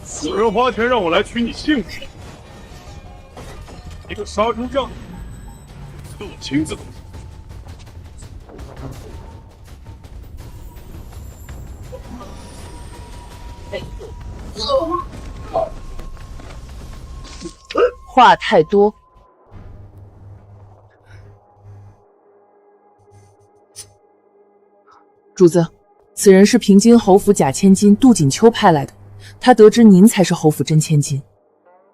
死人花钱让我来取你性命，一个杀猪匠，我亲自动手。话太多。主子，此人是平津侯府假千金杜锦秋派来的，他得知您才是侯府真千金，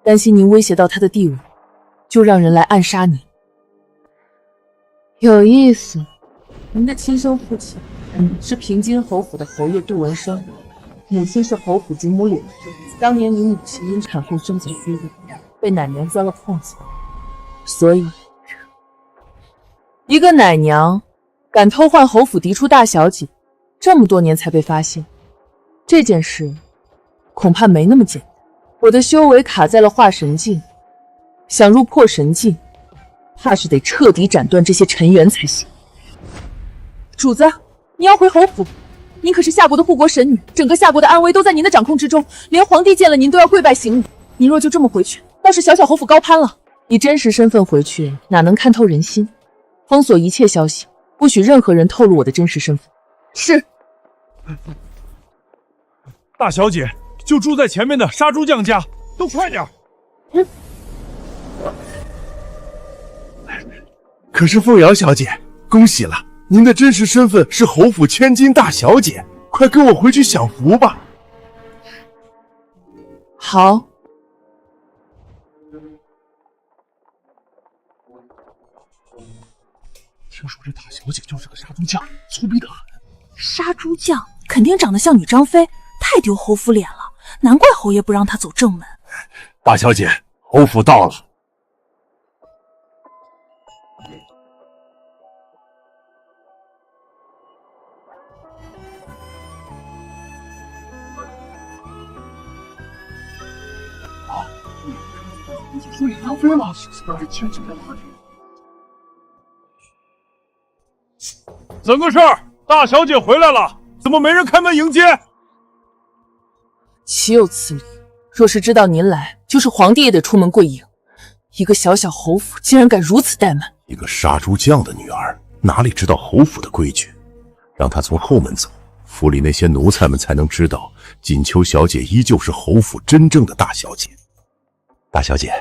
担心您威胁到他的地位，就让人来暗杀您。有意思，您的亲生父亲是平津侯府的侯爷杜文生，母亲是侯府主母柳。当年您母亲因产后身子虚弱，被奶娘钻了空子，所以一个奶娘敢偷换侯府嫡出大小姐，这么多年才被发现，这件事恐怕没那么简单。我的修为卡在了化神境，想入破神境，怕是得彻底斩断这些尘缘才行。主子，你要回侯府，您可是夏国的护国神女，整个夏国的安危都在您的掌控之中，连皇帝见了您都要跪拜行礼。您若就这么回去，倒是小侯府高攀了。以真实身份回去，哪能看透人心？封锁一切消息，不许任何人透露我的真实身份。是。大小姐就住在前面的杀猪匠家，都快点！可是凤瑶小姐，恭喜了，您的真实身份是侯府千金大小姐，快跟我回去享福吧。好。听说这大小姐就是个杀猪匠，粗鄙得很。杀猪匠肯定长得像女张飞，太丢侯府脸了，难怪侯爷不让她走正门。大小姐，侯府到了。是女张飞吗？怎么个事儿？大小姐回来了，怎么没人开门迎接？岂有此理！若是知道您来，就是皇帝也得出门跪迎。一个小小侯府竟然敢如此怠慢！一个杀猪匠的女儿，哪里知道侯府的规矩？让她从后门走，府里那些奴才们才能知道，锦秋小姐依旧是侯府真正的大小姐。大小姐，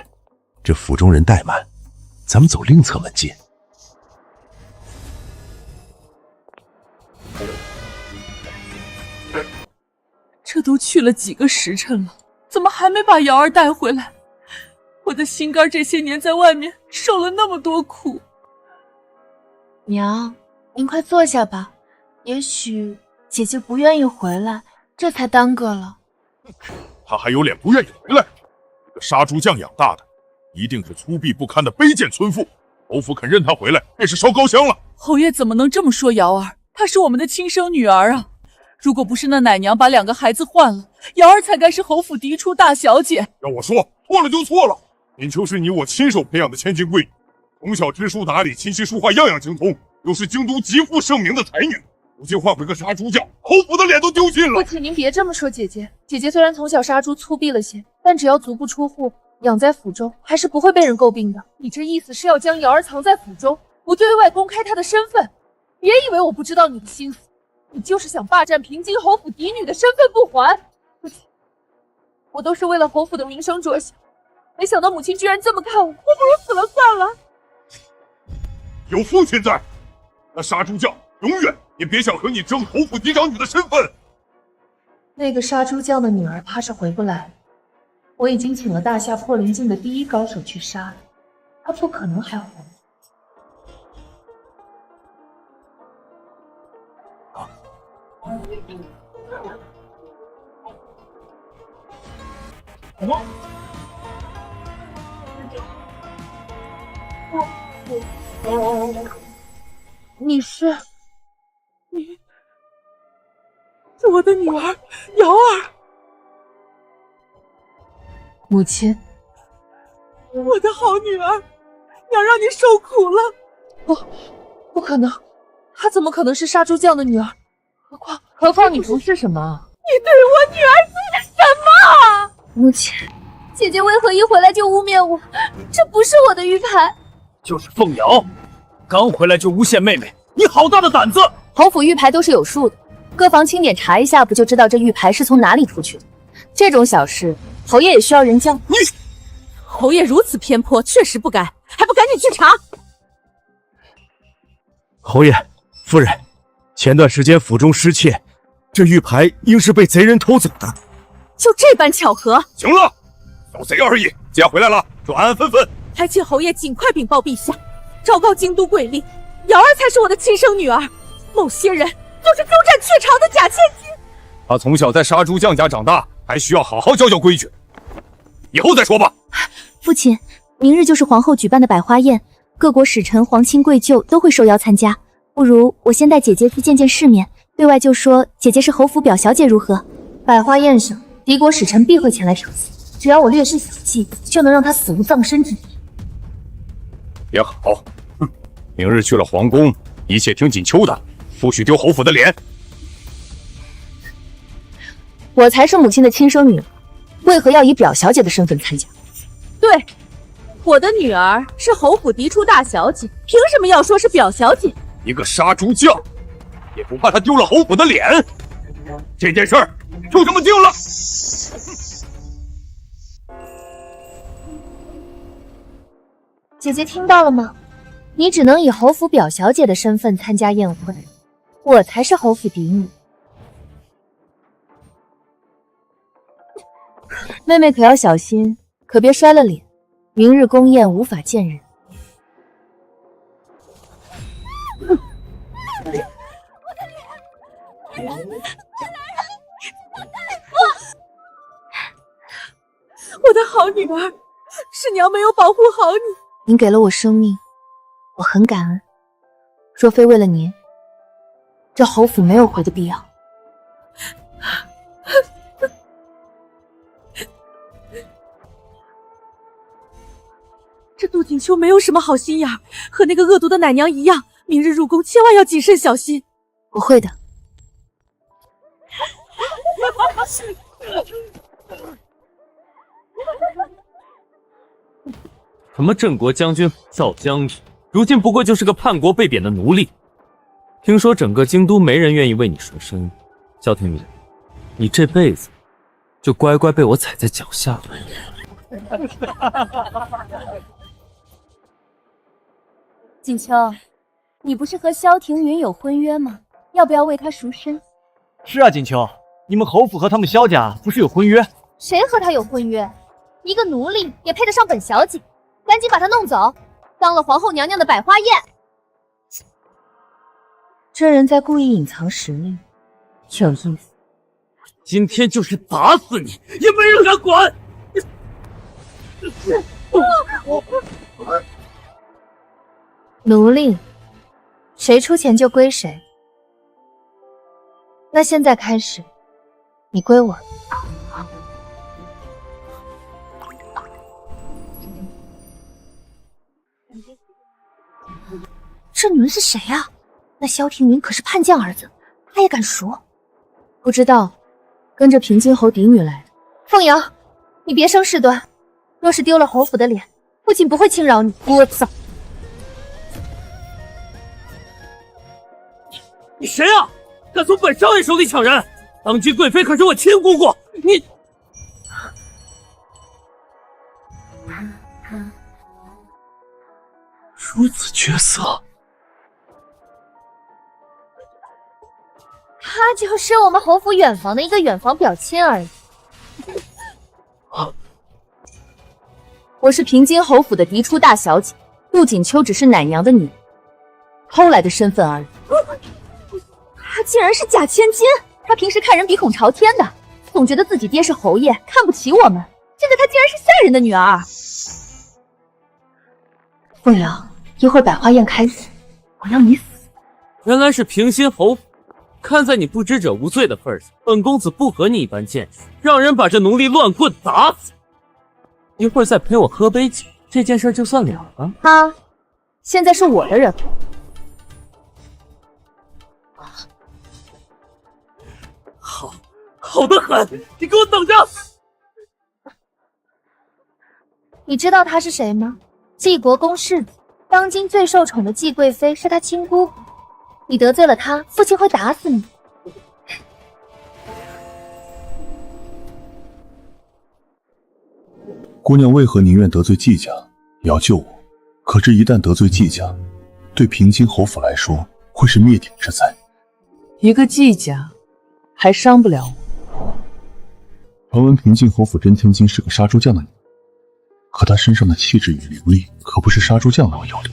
这府中人怠慢，咱们走另侧门进。这都去了几个时辰了，怎么还没把瑶儿带回来？我的心肝这些年在外面受了那么多苦。娘，您快坐下吧，也许姐姐不愿意回来，这才耽搁了。他还有脸不愿意回来？这个杀猪匠养大的，一定是粗鄙不堪的卑贱村妇。侯府肯认他回来，便是烧高香了。侯爷怎么能这么说瑶儿？她是我们的亲生女儿啊！如果不是那奶娘把2个孩子换了，瑶儿才该是侯府嫡出大小姐。要我说，错了就错了。锦秋是你我亲手培养的千金贵女，从小知书达理，琴棋书画样样精通，又是京都极负盛名的才女。如今换回个杀猪匠，侯府的脸都丢尽了。父亲，您别这么说姐姐。姐姐虽然从小杀猪粗鄙了些，但只要足不出户，养在府中，还是不会被人诟病的。你这意思是要将瑶儿藏在府中，不对外公开她的身份？别以为我不知道你的心思，你就是想霸占平津侯府嫡女的身份不还。父亲，我都是为了侯府的名声着想，没想到母亲居然这么看我，我不如死了算了。有父亲在，那杀猪匠永远也别想和你争侯府嫡长女的身份。那个杀猪匠的女儿怕是回不来了，我已经请了大夏破灵境的第1高手去杀了，他不可能还活。你是我的女儿瑶儿。母亲，我的好女儿，娘让你受苦了。不可能，她怎么可能是杀猪匠的女儿？何况你不是什么？你对我女儿做了什么？母亲，姐姐为何一回来就污蔑我？这不是我的玉牌。就是凤瑶，刚回来就诬陷妹妹，你好大的胆子！侯府玉牌都是有数的，各房清点查一下，不就知道这玉牌是从哪里出去的？这种小事，侯爷也需要人教？侯爷如此偏颇，确实不该，还不赶紧去查！侯爷、夫人，前段时间府中失窃，这玉牌应是被贼人偷走的。就这般巧合，行了，小贼而已，既然回来了，就安安分分。还请侯爷尽快禀报陛下，昭告京都贵令，瑶儿才是我的亲生女儿，某些人都是鸠占鹊巢的假千金。他从小在杀猪匠家长大，还需要好好教教规矩。以后再说吧。父亲，明日就是皇后举办的百花宴，各国使臣、皇亲贵胄都会受邀参加。不如我先带姐姐去见见世面，对外就说姐姐是侯府表小姐如何？百花宴上，敌国使臣必会前来调戏，只要我略施小计，就能让他死无葬身之地。也好，明日去了皇宫，一切听锦秋的，不许丢侯府的脸。我才是母亲的亲生女儿，为何要以表小姐的身份参加？对，我的女儿是侯府嫡出大小姐，凭什么要说是表小姐？一个杀猪匠，也不怕他丢了侯府的脸。这件事儿就这么定了。姐姐听到了吗？你只能以侯府表小姐的身份参加宴会，我才是侯府嫡女。妹妹可要小心，可别摔了脸，明日宫宴无法见人。我的好女儿，是娘没有保护好你。您给了我生命，我很感恩。若非为了您，这侯府没有回的必要。这杜锦秋没有什么好心眼儿，和那个恶毒的奶娘一样。明日入宫千万要谨慎小心。我会的。什么镇国将军、赵将军，如今不过就是个叛国被贬的奴隶。听说整个京都没人愿意为你赎身，萧庭宇，你这辈子就乖乖被我踩在脚下了。锦秋，你不是和萧庭云有婚约吗？要不要为他赎身？是啊，锦秋，你们侯府和他们萧家不是有婚约？谁和他有婚约？一个奴隶也配得上本小姐？赶紧把他弄走，当了皇后娘娘的百花宴。这人在故意隐藏实力，有意思。今天就是打死你，也没人敢管。奴隶，谁出钱就归谁。那现在开始，你归我。这女人是谁啊？那萧庭云可是叛将儿子，他也敢赎？不知道，跟着平津侯嫡女来的。凤瑶，你别生事端，若是丢了侯府的脸，父亲不会轻饶你。聒噪！你谁啊？敢从本少爷手里抢人？当今贵妃可是我亲姑姑，你……如此绝色。他就是我们侯府远房的一个远房表亲而已。我是平津侯府的嫡出大小姐，陆锦秋只是奶娘的女儿，偷来的身份而已。她竟然是假千金！她平时看人鼻孔朝天的，总觉得自己爹是侯爷，看不起我们。这个她竟然是下人的女儿。凤瑶，一会儿百花宴开始，我要你死！原来是平心侯府。看在你不知者无罪的份上，本公子不和你一般见识，让人把这奴隶乱棍打死。一会儿再陪我喝杯酒，这件事就算了了。他现在是我的人。好得很！你给我等着！你知道她是谁吗？纪国公世子，当今最受宠的纪贵妃是她亲姑姑。你得罪了她，父亲会打死你。姑娘为何宁愿得罪季家，也要救我？可是，一旦得罪季家，对平津侯府来说会是灭顶之灾。一个季家，还伤不了我。传闻平津侯府真千金是个杀猪匠的女人，可她身上的气质与灵力，可不是杀猪匠能有的。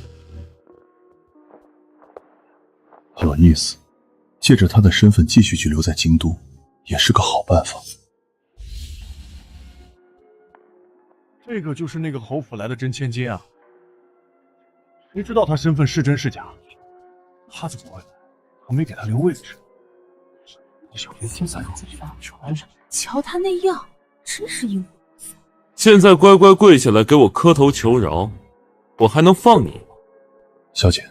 有意思，借着她的身份继续居留在京都，也是个好办法。这个就是那个侯府来的真千金啊！谁知道他身份是真是假？他怎么会来？还没给他留位置。小别心散全是。瞧他那样，真是阴魂不散。现在乖乖跪下来给我磕头求饶，我还能放你吗？小姐，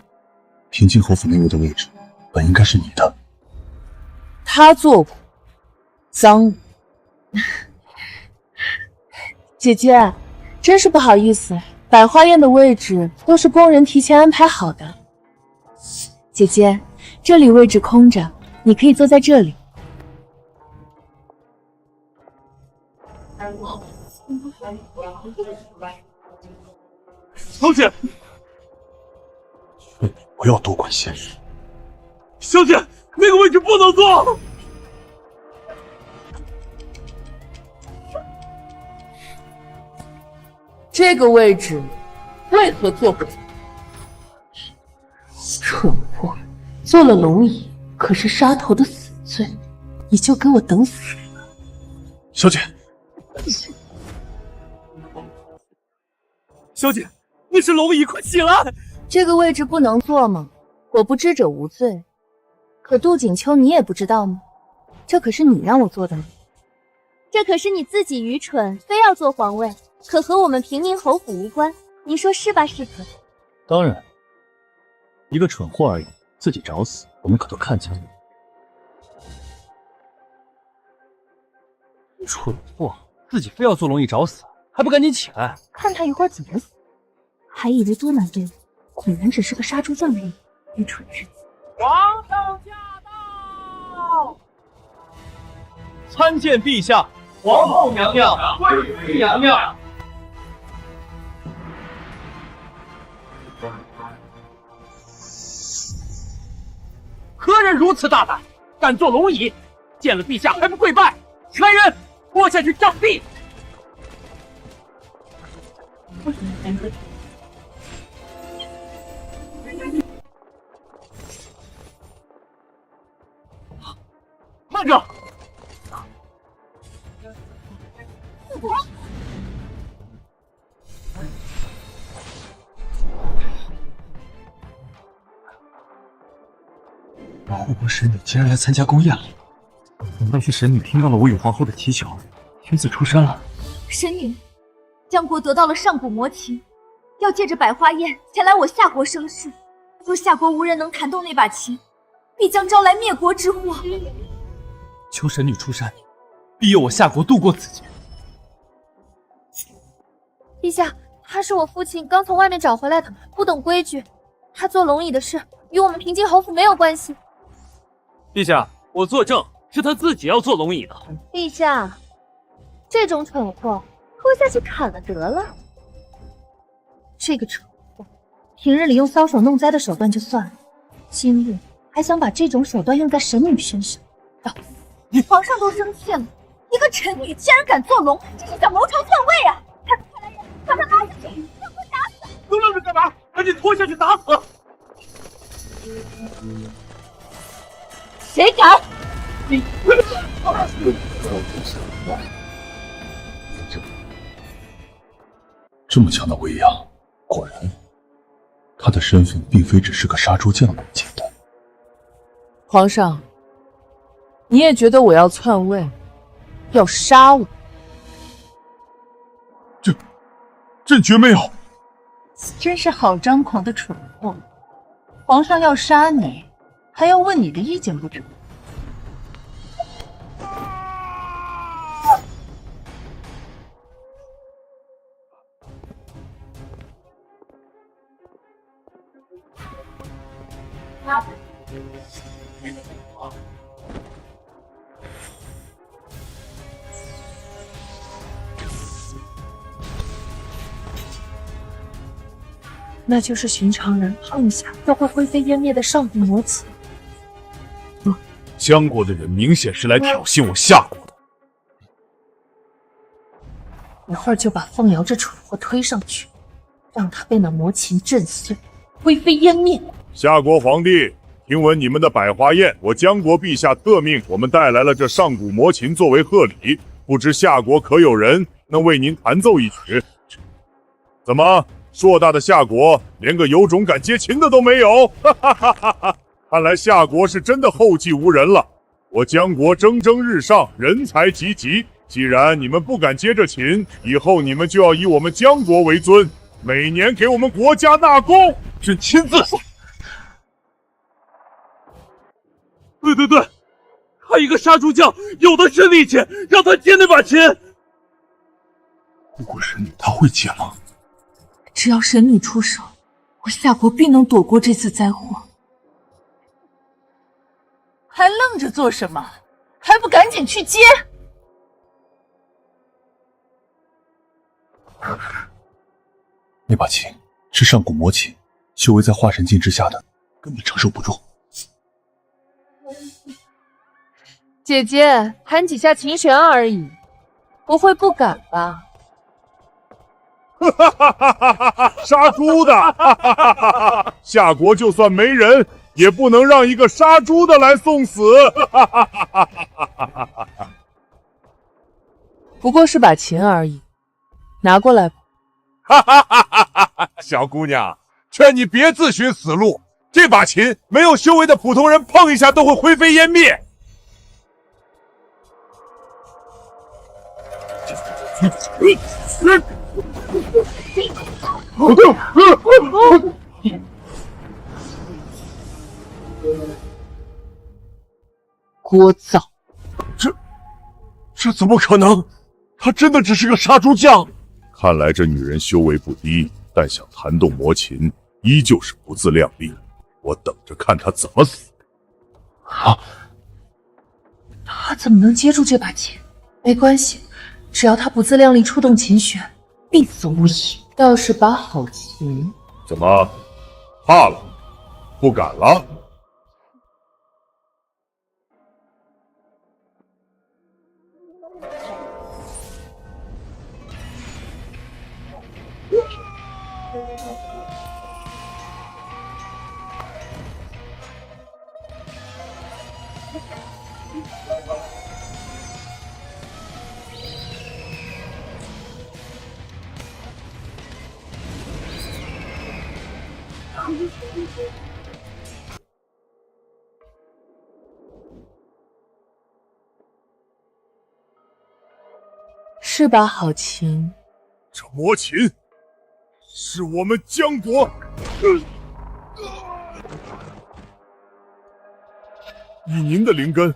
平津侯府内卫的位置本应该是你的。他做过，脏。姐姐，真是不好意思，百花宴的位置都是工人提前安排好的。姐姐，这里位置空着，你可以坐在这里。小姐，劝你不要多管闲事。小姐，那个位置不能坐。这个位置为何坐不了？蠢货，坐了龙椅可是杀头的死罪，你就给我等死吧！小姐，小姐，你是龙椅，快起来！这个位置不能坐吗？我不知者无罪。可杜锦秋，你也不知道吗？这可是你让我做的呢。这可是你自己愚蠢，非要做皇位。可和我们平宁侯府无关，你说是吧，世子？当然，一个蠢货而已，自己找死，我们可都看见了。蠢货，自己非要坐龙椅找死，还不赶紧起来！看他一会儿怎么死，还以为多难对付，果然只是个杀猪匠而已，愚蠢之子。皇上驾到！参见陛下，皇后娘娘、贵妃娘娘。何人如此大胆，敢坐龙椅？见了陛下还不跪拜？全人拖下去杖毙！慢着！护国神女竟然来参加宫宴了，难道是神女听到了我与皇后的祈求，亲自出山了？神女，江国得到了上古魔旗，要借着百花宴前来我夏国生事。若夏国无人能弹动那把旗，必将招来灭国之祸。求神女出山，庇佑我夏国度过此劫。陛下，他是我父亲刚从外面找回来的，不懂规矩。他坐龙椅的事与我们平津侯府没有关系。陛下，我作证，是他自己要坐龙椅的。陛下，这种蠢货拖下去砍了得了。这个蠢货，平日里用搔首弄姿的手段就算了，今日还想把这种手段用在神女身上，要死！皇上都生气了，一个臣女竟然敢坐龙，这是想谋朝篡位啊！快来人，把他拉下去，要给我打死！都愣着干嘛？赶紧拖下去打死！谁敢？你！这么强的威压，果然，他的身份并非只是个杀猪匠那么简单。皇上，你也觉得我要篡位，要杀我？朕绝没有。真是好张狂的蠢货！皇上要杀你，还要问你的意见不成？那就是寻常人碰一下都会灰飞烟灭的上古魔琴。江国的人明显是来挑衅我夏国的。一会儿就把凤瑶这蠢货推上去，让他被那魔琴震碎，灰飞烟灭。夏国皇帝，听闻你们的百花宴，我江国陛下特命我们带来了这上古魔琴作为贺礼，不知夏国可有人能为您弹奏一曲？怎么，硕大的夏国连个有种敢接琴的都没有？哈哈哈哈哈！看来夏国是真的后继无人了。我江国蒸蒸日上，人才济济。既然你们不敢接这琴，以后你们就要以我们江国为尊，每年给我们国家纳贡。朕亲自说。对，他一个杀猪匠，有的是力气，让他接那把琴。不过神女她会接吗？只要神女出手，我夏国必能躲过这次灾祸。还愣着做什么？还不赶紧去接！那把琴是上古魔琴，修为在化神境之下的根本承受不住。姐姐弹几下琴弦而已，不会不敢吧？哈哈哈哈哈！杀猪的，哈哈哈哈哈！夏国就算没人，也不能让一个杀猪的来送死！哈哈哈哈哈哈！不过是把琴而已，拿过来吧。哈哈哈哈哈！小姑娘，劝你别自寻死路。这把琴，没有修为的普通人碰一下都会灰飞烟灭。聒噪！这怎么可能？他真的只是个杀猪匠。看来这女人修为不低，但想弹动魔琴，依旧是不自量力。我等着看她怎么死。他怎么能接住这把琴？没关系，只要他不自量力触动琴弦，必死无疑。倒是把好琴。怎么，怕了？不敢了？是把好琴。这魔琴是我们江国。以您的灵根，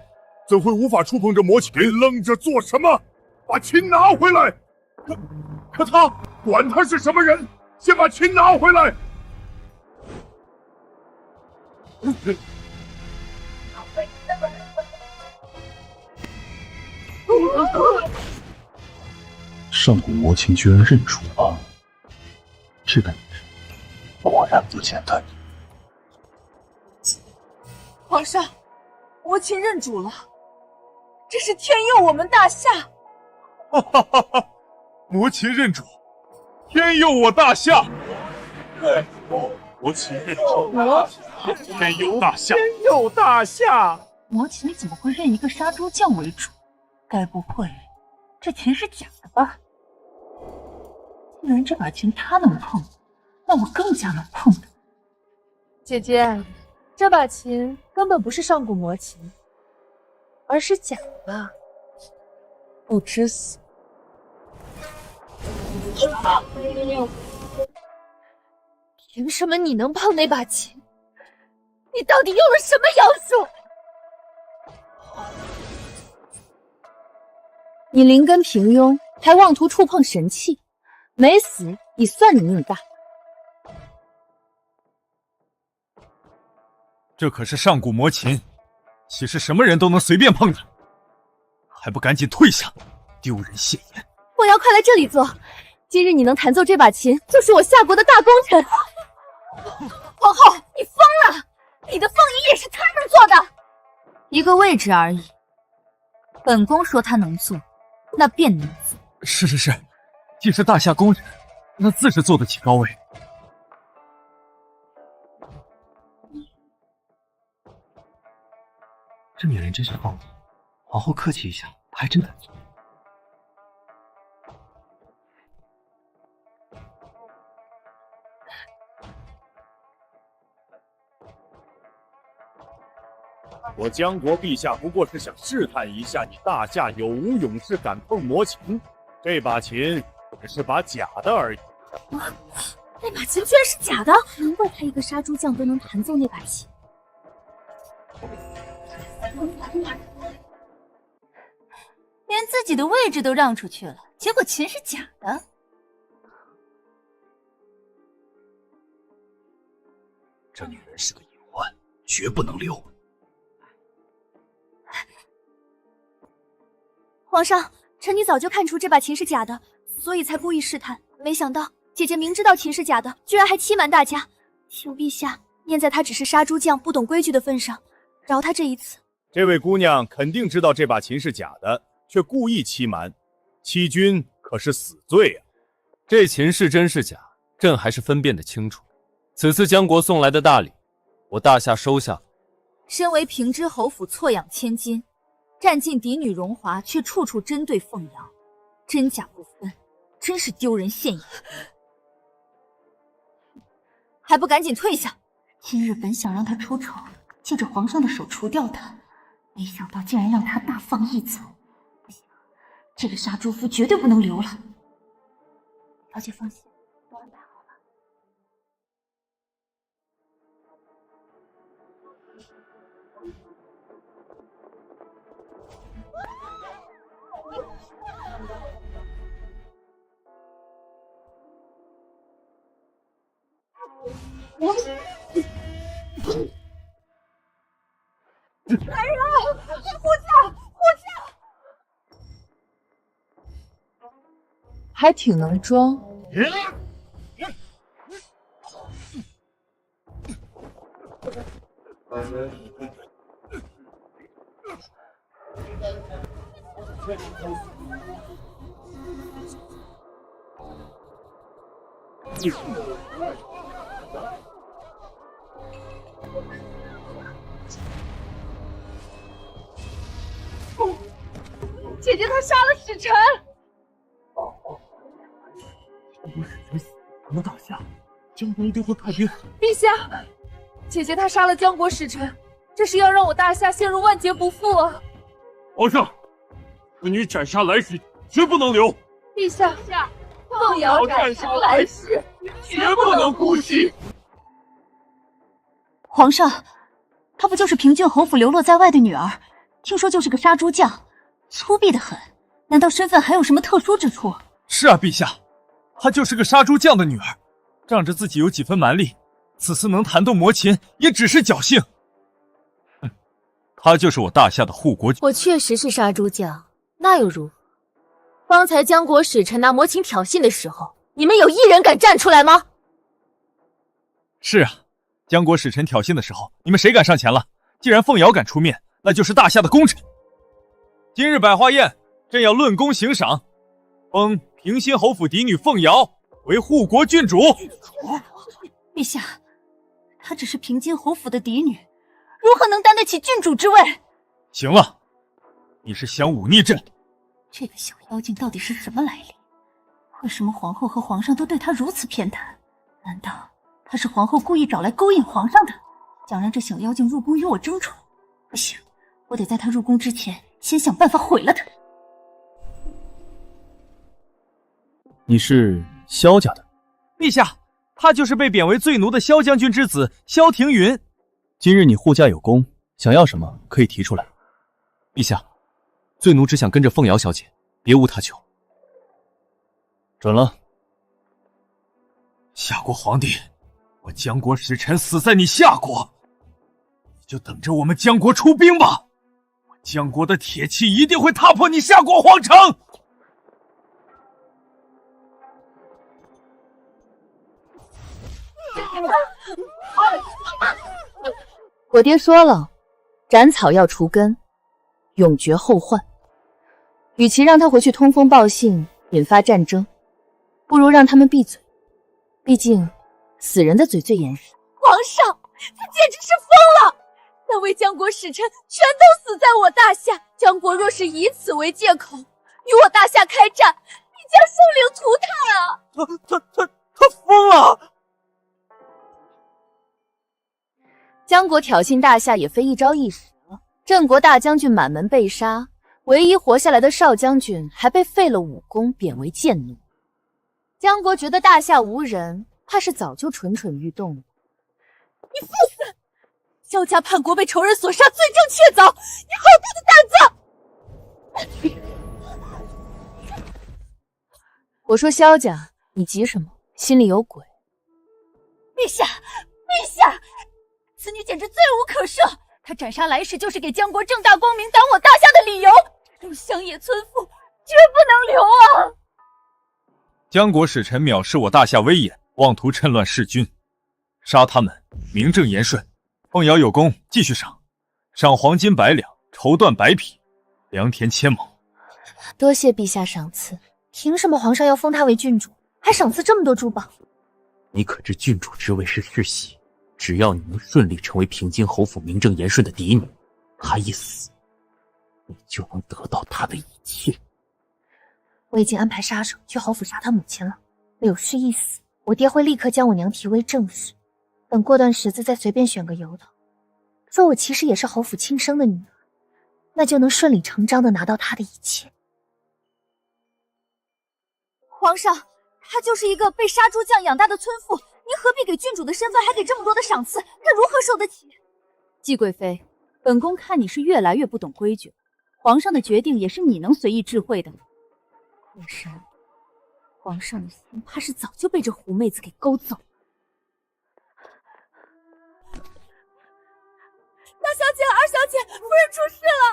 怎会无法触碰这魔琴？愣着做什么？把琴拿回来！可他管他是什么人，先把琴拿回来！上古魔琴居然认主了，这个女人果然不简单。皇上，魔琴认主了，这是天佑我们大夏。哈哈哈哈！魔琴认主，天佑我大夏！魔琴认主，天佑大夏！天佑大夏！魔琴怎么会认一个杀猪匠为主？该不会这琴是假的吧？既然这把琴他能碰，那我更加能碰的。姐姐，这把琴根本不是上古魔琴，而是假的。不知死！凭什么你能碰那把琴？你到底用了什么妖术？你灵根平庸，还妄图触碰神器，没死已算你命大。这可是上古魔琴，岂是什么人都能随便碰的？还不赶紧退下，丢人现眼！凤瑶，快来这里坐。今日你能弹奏这把琴，就是我夏国的大功臣。皇后，你疯了！你的凤仪也是他能做的，一个位置而已。本宫说他能做，那便能做。是，既是大夏功臣，那自是坐得起高位。这女人真是放肆，皇后客气一下，还真敢做。我江国陛下不过是想试探一下你大夏有无勇士敢碰魔琴，这把琴只是把假的而已。那把琴居然是假的，难怪他一个杀猪匠都能弹奏那把琴。连自己的位置都让出去了，结果琴是假的。这女人是个隐患，绝不能留。皇上，臣女早就看出这把琴是假的，所以才故意试探。没想到姐姐明知道琴是假的，居然还欺瞒大家。求陛下念在她只是杀猪匠，不懂规矩的份上，饶她这一次。这位姑娘肯定知道这把琴是假的，却故意欺瞒，欺君可是死罪啊！这琴是真是假，朕还是分辨得清楚。此次江国送来的大礼，我大夏收下。身为平之侯府错养千金，占尽嫡女荣华，却处处针对凤瑶，真假不分，真是丢人现眼。还不赶紧退下！今日本想让他出丑，借着皇上的手除掉他，没想到竟然让他大放异彩。不行，这个杀猪夫绝对不能留了。小姐放心，我安排好了。来人！护驾！护驾！还挺能装。姐姐她杀了使臣。如果使臣死，咱们大夏，江国一定会派兵。陛下，姐姐她杀了江国使臣，这是要让我大夏陷入万劫不复啊！皇上，此女斩杀来使，绝不能留。陛下，凤瑶斩杀来使，绝不能姑息。皇上，她不就是平郡侯府流落在外的女儿？听说就是个杀猪匠，粗鄙得很。难道身份还有什么特殊之处？是啊，陛下，她就是个杀猪匠的女儿，仗着自己有几分蛮力，此次能弹动魔琴，也只是侥幸。哼，她就是我大夏的护国。我确实是杀猪匠，那又如何？方才江国使臣拿魔琴挑衅的时候，你们有一人敢站出来吗？是啊，江国使臣挑衅的时候，你们谁敢上前了？既然凤瑶敢出面，那就是大夏的功臣。今日百花宴，朕要论功行赏，封平心侯府嫡女凤瑶为护国郡主。陛下，她只是平津侯府的嫡女，如何能担得起郡主之位？行了，你是想忤逆朕？这个小妖精到底是什么来历？为什么皇后和皇上都对她如此偏袒？难道她是皇后故意找来勾引皇上的，想让这小妖精入宫与我争宠？不行，我得在她入宫之前先想办法毁了她。你是萧家的？陛下，他就是被贬为罪奴的萧将军之子萧庭云。今日你护驾有功，想要什么可以提出来。陛下，罪奴只想跟着凤瑶小姐，别无他求。准了。夏国皇帝，我江国使臣死在你夏国。就等着我们江国出兵吧！我江国的铁骑一定会踏破你夏国皇城！我爹说了，斩草要除根，永绝后患。与其让他回去通风报信，引发战争，不如让他们闭嘴。毕竟，死人的嘴最严实。皇上，他简直是疯了！3位江国使臣全都死在我大夏，江国若是以此为借口与我大夏开战，必将生灵涂炭啊！他疯了！江国挑衅大夏也非一朝一夕了，郑国大将军满门被杀，唯一活下来的少将军还被废了武功，贬为谏奴。江国觉得大夏无人，怕是早就蠢蠢欲动了。你放肆！萧家叛国被仇人所杀，罪证确凿，你好大的胆子！我说萧家，你急什么？心里有鬼。陛下，陛下，此女简直罪无可赦！她斩杀来使就是给江国正大光明挡我大夏的理由，这种乡野村妇绝不能留啊！江国使臣藐视我大夏威严，妄图趁乱弑君，杀他们，名正言顺。凤瑶有功，继续赏，赏黄金100两，绸缎100匹，良田1000亩。多谢陛下赏赐，凭什么皇上要封他为郡主，还赏赐这么多珠宝？你可知郡主之位是世袭，只要你能顺利成为平津侯府名正言顺的嫡女，他一死，你就能得到他的一切。我已经安排杀手去侯府杀他母亲了，柳氏一死，我爹会立刻将我娘提为正室，等过段时子再随便选个由头，说我其实也是侯府亲生的女儿，那就能顺理成章的拿到他的一切。皇上，她就是一个被杀猪匠养大的村妇，您何必给郡主的身份还给这么多的赏赐？她如何受得起？季贵妃，本宫看你是越来越不懂规矩，皇上的决定也是你能随意智慧的。可是，皇上的心怕是早就被这狐妹子给勾走了。大小姐、二小姐，夫人出事了！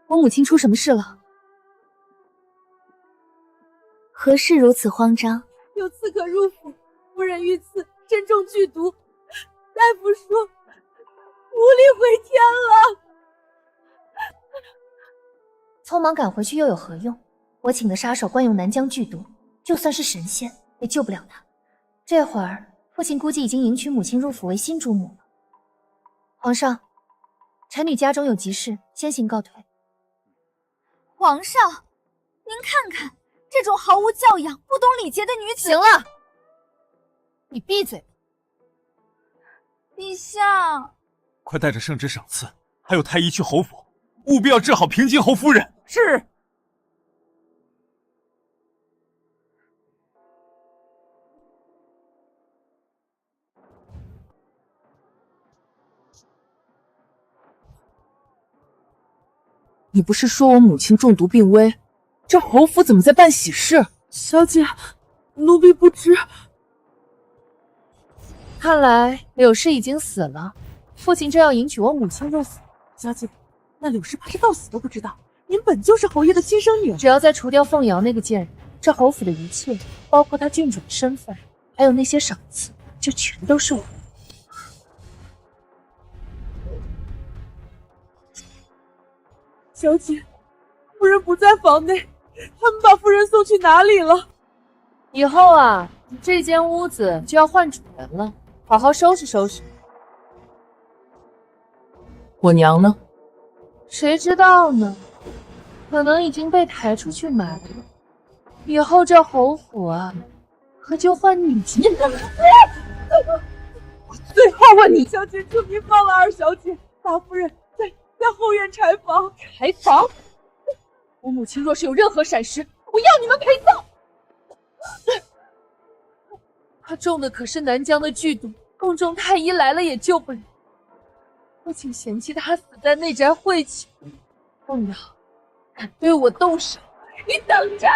我母亲出什么事了？何事如此慌张？有刺客入府，夫人遇刺，身中剧毒，大夫说无力回天了。匆忙赶回去又有何用？我请的杀手惯用南疆剧毒，就算是神仙也救不了他。这会儿父亲估计已经迎娶母亲入府为新主母了。皇上，臣女家中有急事，先行告退。皇上，您看看这种毫无教养、不懂礼节的女子。行了，你闭嘴。陛下，快带着圣旨赏赐，还有太医去侯府，务必要治好平津侯夫人。是。你不是说我母亲中毒病危，这侯府怎么在办喜事？小姐，奴婢不知。看来柳氏已经死了，父亲正要迎娶我母亲入府。小姐，那柳氏怕是到死都不知道，您本就是侯爷的亲生女儿。只要再除掉凤瑶那个贱人，这侯府的一切，包括她郡主的身份，还有那些赏赐，就全都是我的。小姐，夫人不在房内，他们把夫人送去哪里了？以后啊，这间屋子就要换主人了，好好收拾收拾。我娘呢？谁知道呢？可能已经被抬出去埋了。以后这侯府啊，可就换你接了。我最后问你，小姐，求您放了二小姐，大夫人在后院柴房。柴房？我母亲若是有任何闪失，我要你们陪葬。她中的可是南疆的剧毒，宫中太医来了也救不了。父亲嫌弃她死在内宅晦气，凤瑶敢对我动手，你等着！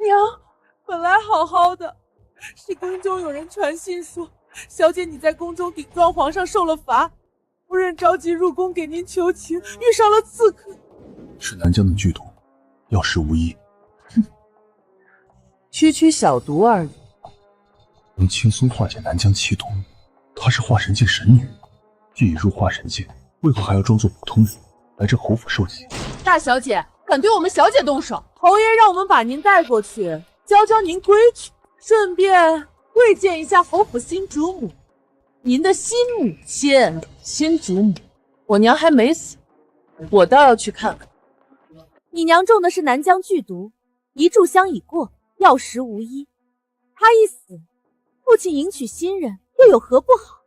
娘，本来好好的，是宫中有人传信说，小姐你在宫中顶撞皇上受了罚，夫人着急入宫给您求情，遇上了刺客。是南疆的剧毒，药石无医。哼，区小毒而已。能轻松化解南疆气毒，她是化神界神女，既已入化神界，为何还要装作普通人来这侯府受刑？大小姐敢对我们小姐动手，侯爷让我们把您带过去，教教您规矩，顺便会见一下侯府新主母，您的新母亲。新主母，我娘还没死，我倒要去看看。你娘中的是南疆剧毒，一炷香已过，药石无医。她一死，父亲迎娶新人，又有何不好？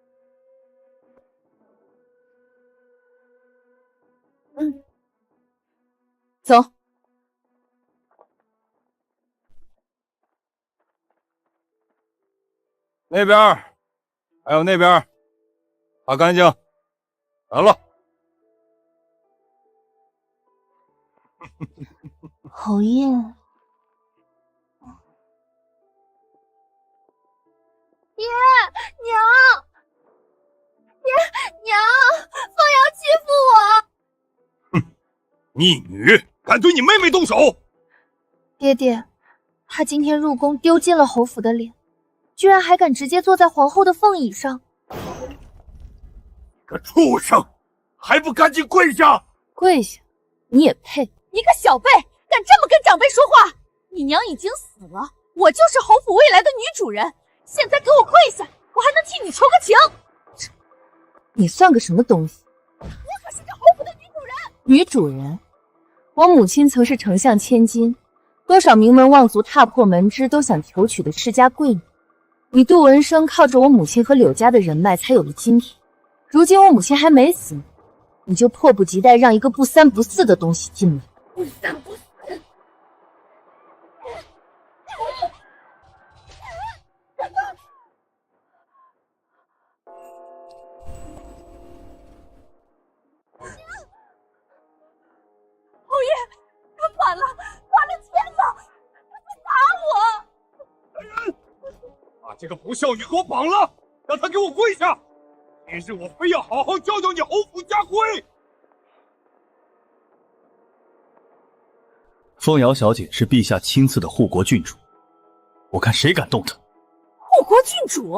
走。那边，还有那边，擦干净。来了。侯爷，娘，凤瑶欺负我！哼，逆女，敢对你妹妹动手！爹爹，他今天入宫丢尽了侯府的脸，居然还敢直接坐在皇后的凤椅上。个畜生，还不赶紧跪下！跪下？你也配？你个小辈，敢这么跟长辈说话！你娘已经死了，我就是侯府未来的女主人，现在给我跪下，我还能替你求个情。你算个什么东西？我可是这侯府的女主人。女主人？我母亲曾是丞相千金，多少名门望族踏破门枝都想求娶的世家贵女。你杜文生靠着我母亲和柳家的人脉才有了今天，如今我母亲还没死，你就迫不及待让一个不三不四的东西进门。不三不四。侯爷，他反了天了，他在打我！把这个不孝女给我绑了，让她给我跪下！今日我非要好好教教你侯府家规。凤瑶小姐是陛下亲赐的护国郡主，我看谁敢动她。护国郡主？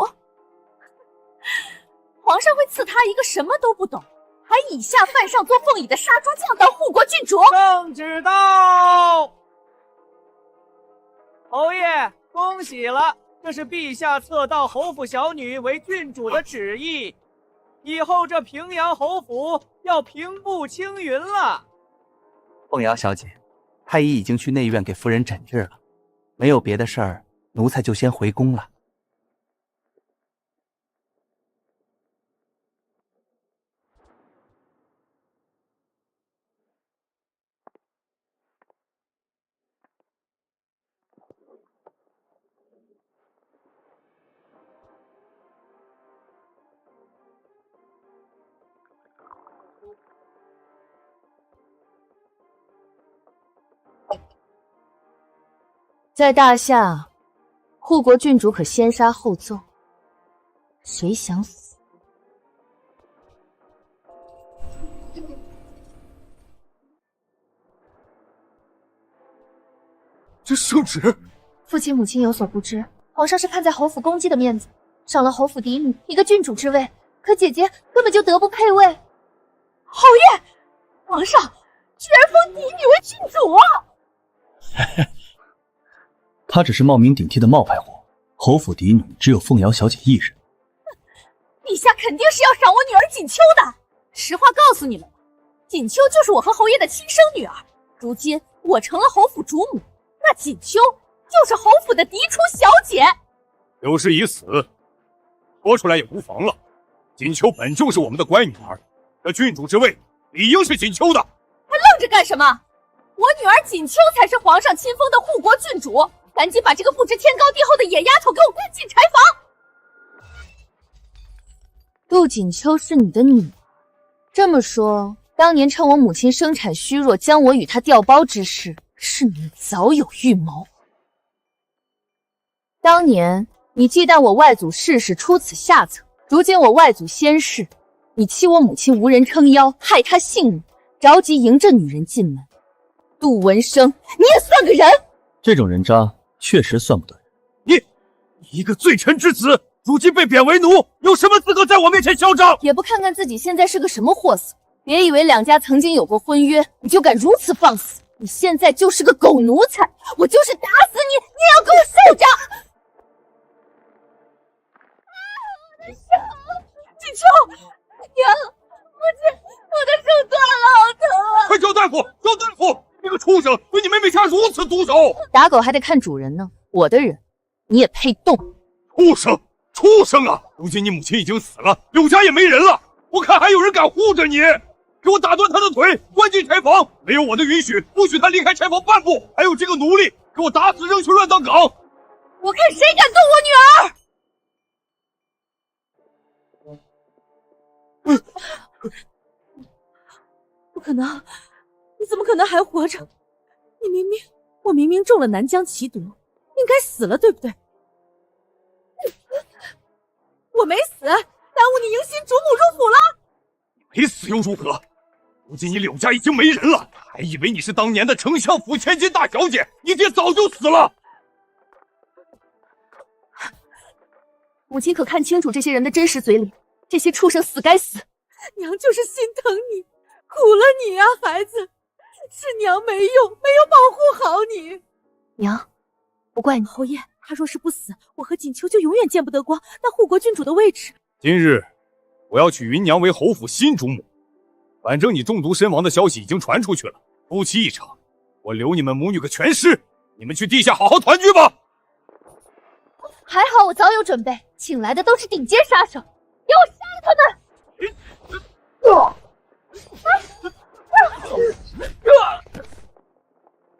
皇上会赐她一个什么都不懂，还以下犯上做凤椅的杀猪匠当护国郡主？圣旨到！侯爷，恭喜了，这是陛下册到侯府小女为郡主的旨意，以后这平阳侯府要平步青云了。凤瑶小姐，太医已经去内院给夫人诊治了，没有别的事儿，奴才就先回宫了。在大夏，护国郡主可先杀后奏，谁想死？这圣旨，父亲母亲有所不知，皇上是看在侯府公姬的面子，赏了侯府嫡女一个郡主之位，可姐姐根本就德不配位。侯爷，皇上居然封嫡女为郡主啊！她只是冒名顶替的冒牌货，侯府嫡女只有凤瑶小姐一人。陛下肯定是要赏我女儿锦秋的。实话告诉你们，锦秋就是我和侯爷的亲生女儿。如今我成了侯府主母，那锦秋就是侯府的嫡出小姐。刘氏已死，说出来也无妨了。锦秋本就是我们的乖女儿，这郡主之位理应是锦秋的。还愣着干什么？我女儿锦秋才是皇上亲封的护国郡主。赶紧把这个不知天高地厚的野丫头给我关进柴房！杜锦秋是你的女儿，这么说，当年趁我母亲生产虚弱，将我与她调包之事，是你早有预谋。当年你忌惮我外祖世世出此下策，如今我外祖先逝，你欺我母亲无人撑腰，害她性命，着急迎这女人进门。杜文生，你也算个人？这种人渣确实算不得人。你一个罪臣之子，如今被贬为奴，有什么资格在我面前嚣张？也不看看自己现在是个什么货色！别以为两家曾经有过婚约，你就敢如此放肆！你现在就是个狗奴才，我就是打死你，你也要给我受着！我的手，锦秋，娘，母亲，我的手断了，好疼啊！快叫大夫，叫大夫！那个畜生对你妹妹下如此毒手，打狗还得看主人呢，我的人，你也配动？畜生，畜生啊！如今你母亲已经死了，柳家也没人了，我看还有人敢护着你！给我打断他的腿，关进柴房，没有我的允许，不许他离开柴房半步。还有这个奴隶，给我打死，扔去乱葬岗！我看谁敢动我女儿！不可能，你怎么可能还活着？我明明中了南疆奇毒，应该死了，对不对？我没死，耽误你迎新主母入府了。没死又如何？如今你柳家已经没人了，还以为你是当年的丞相府千金大小姐，你爹早就死了。母亲可看清楚这些人的真实嘴脸，这些畜生死该死！娘就是心疼你，苦了你啊，孩子，是娘没用，没有保护好你。娘，不怪你。侯爷，他若是不死，我和锦秋就永远见不得光那护国郡主的位置。今日我要娶芸娘为侯府新主母，反正你中毒身亡的消息已经传出去了，夫妻一场，我留你们母女个全尸，你们去地下好好团聚吧。还好我早有准备，请来的都是顶尖杀手，给我杀了他们！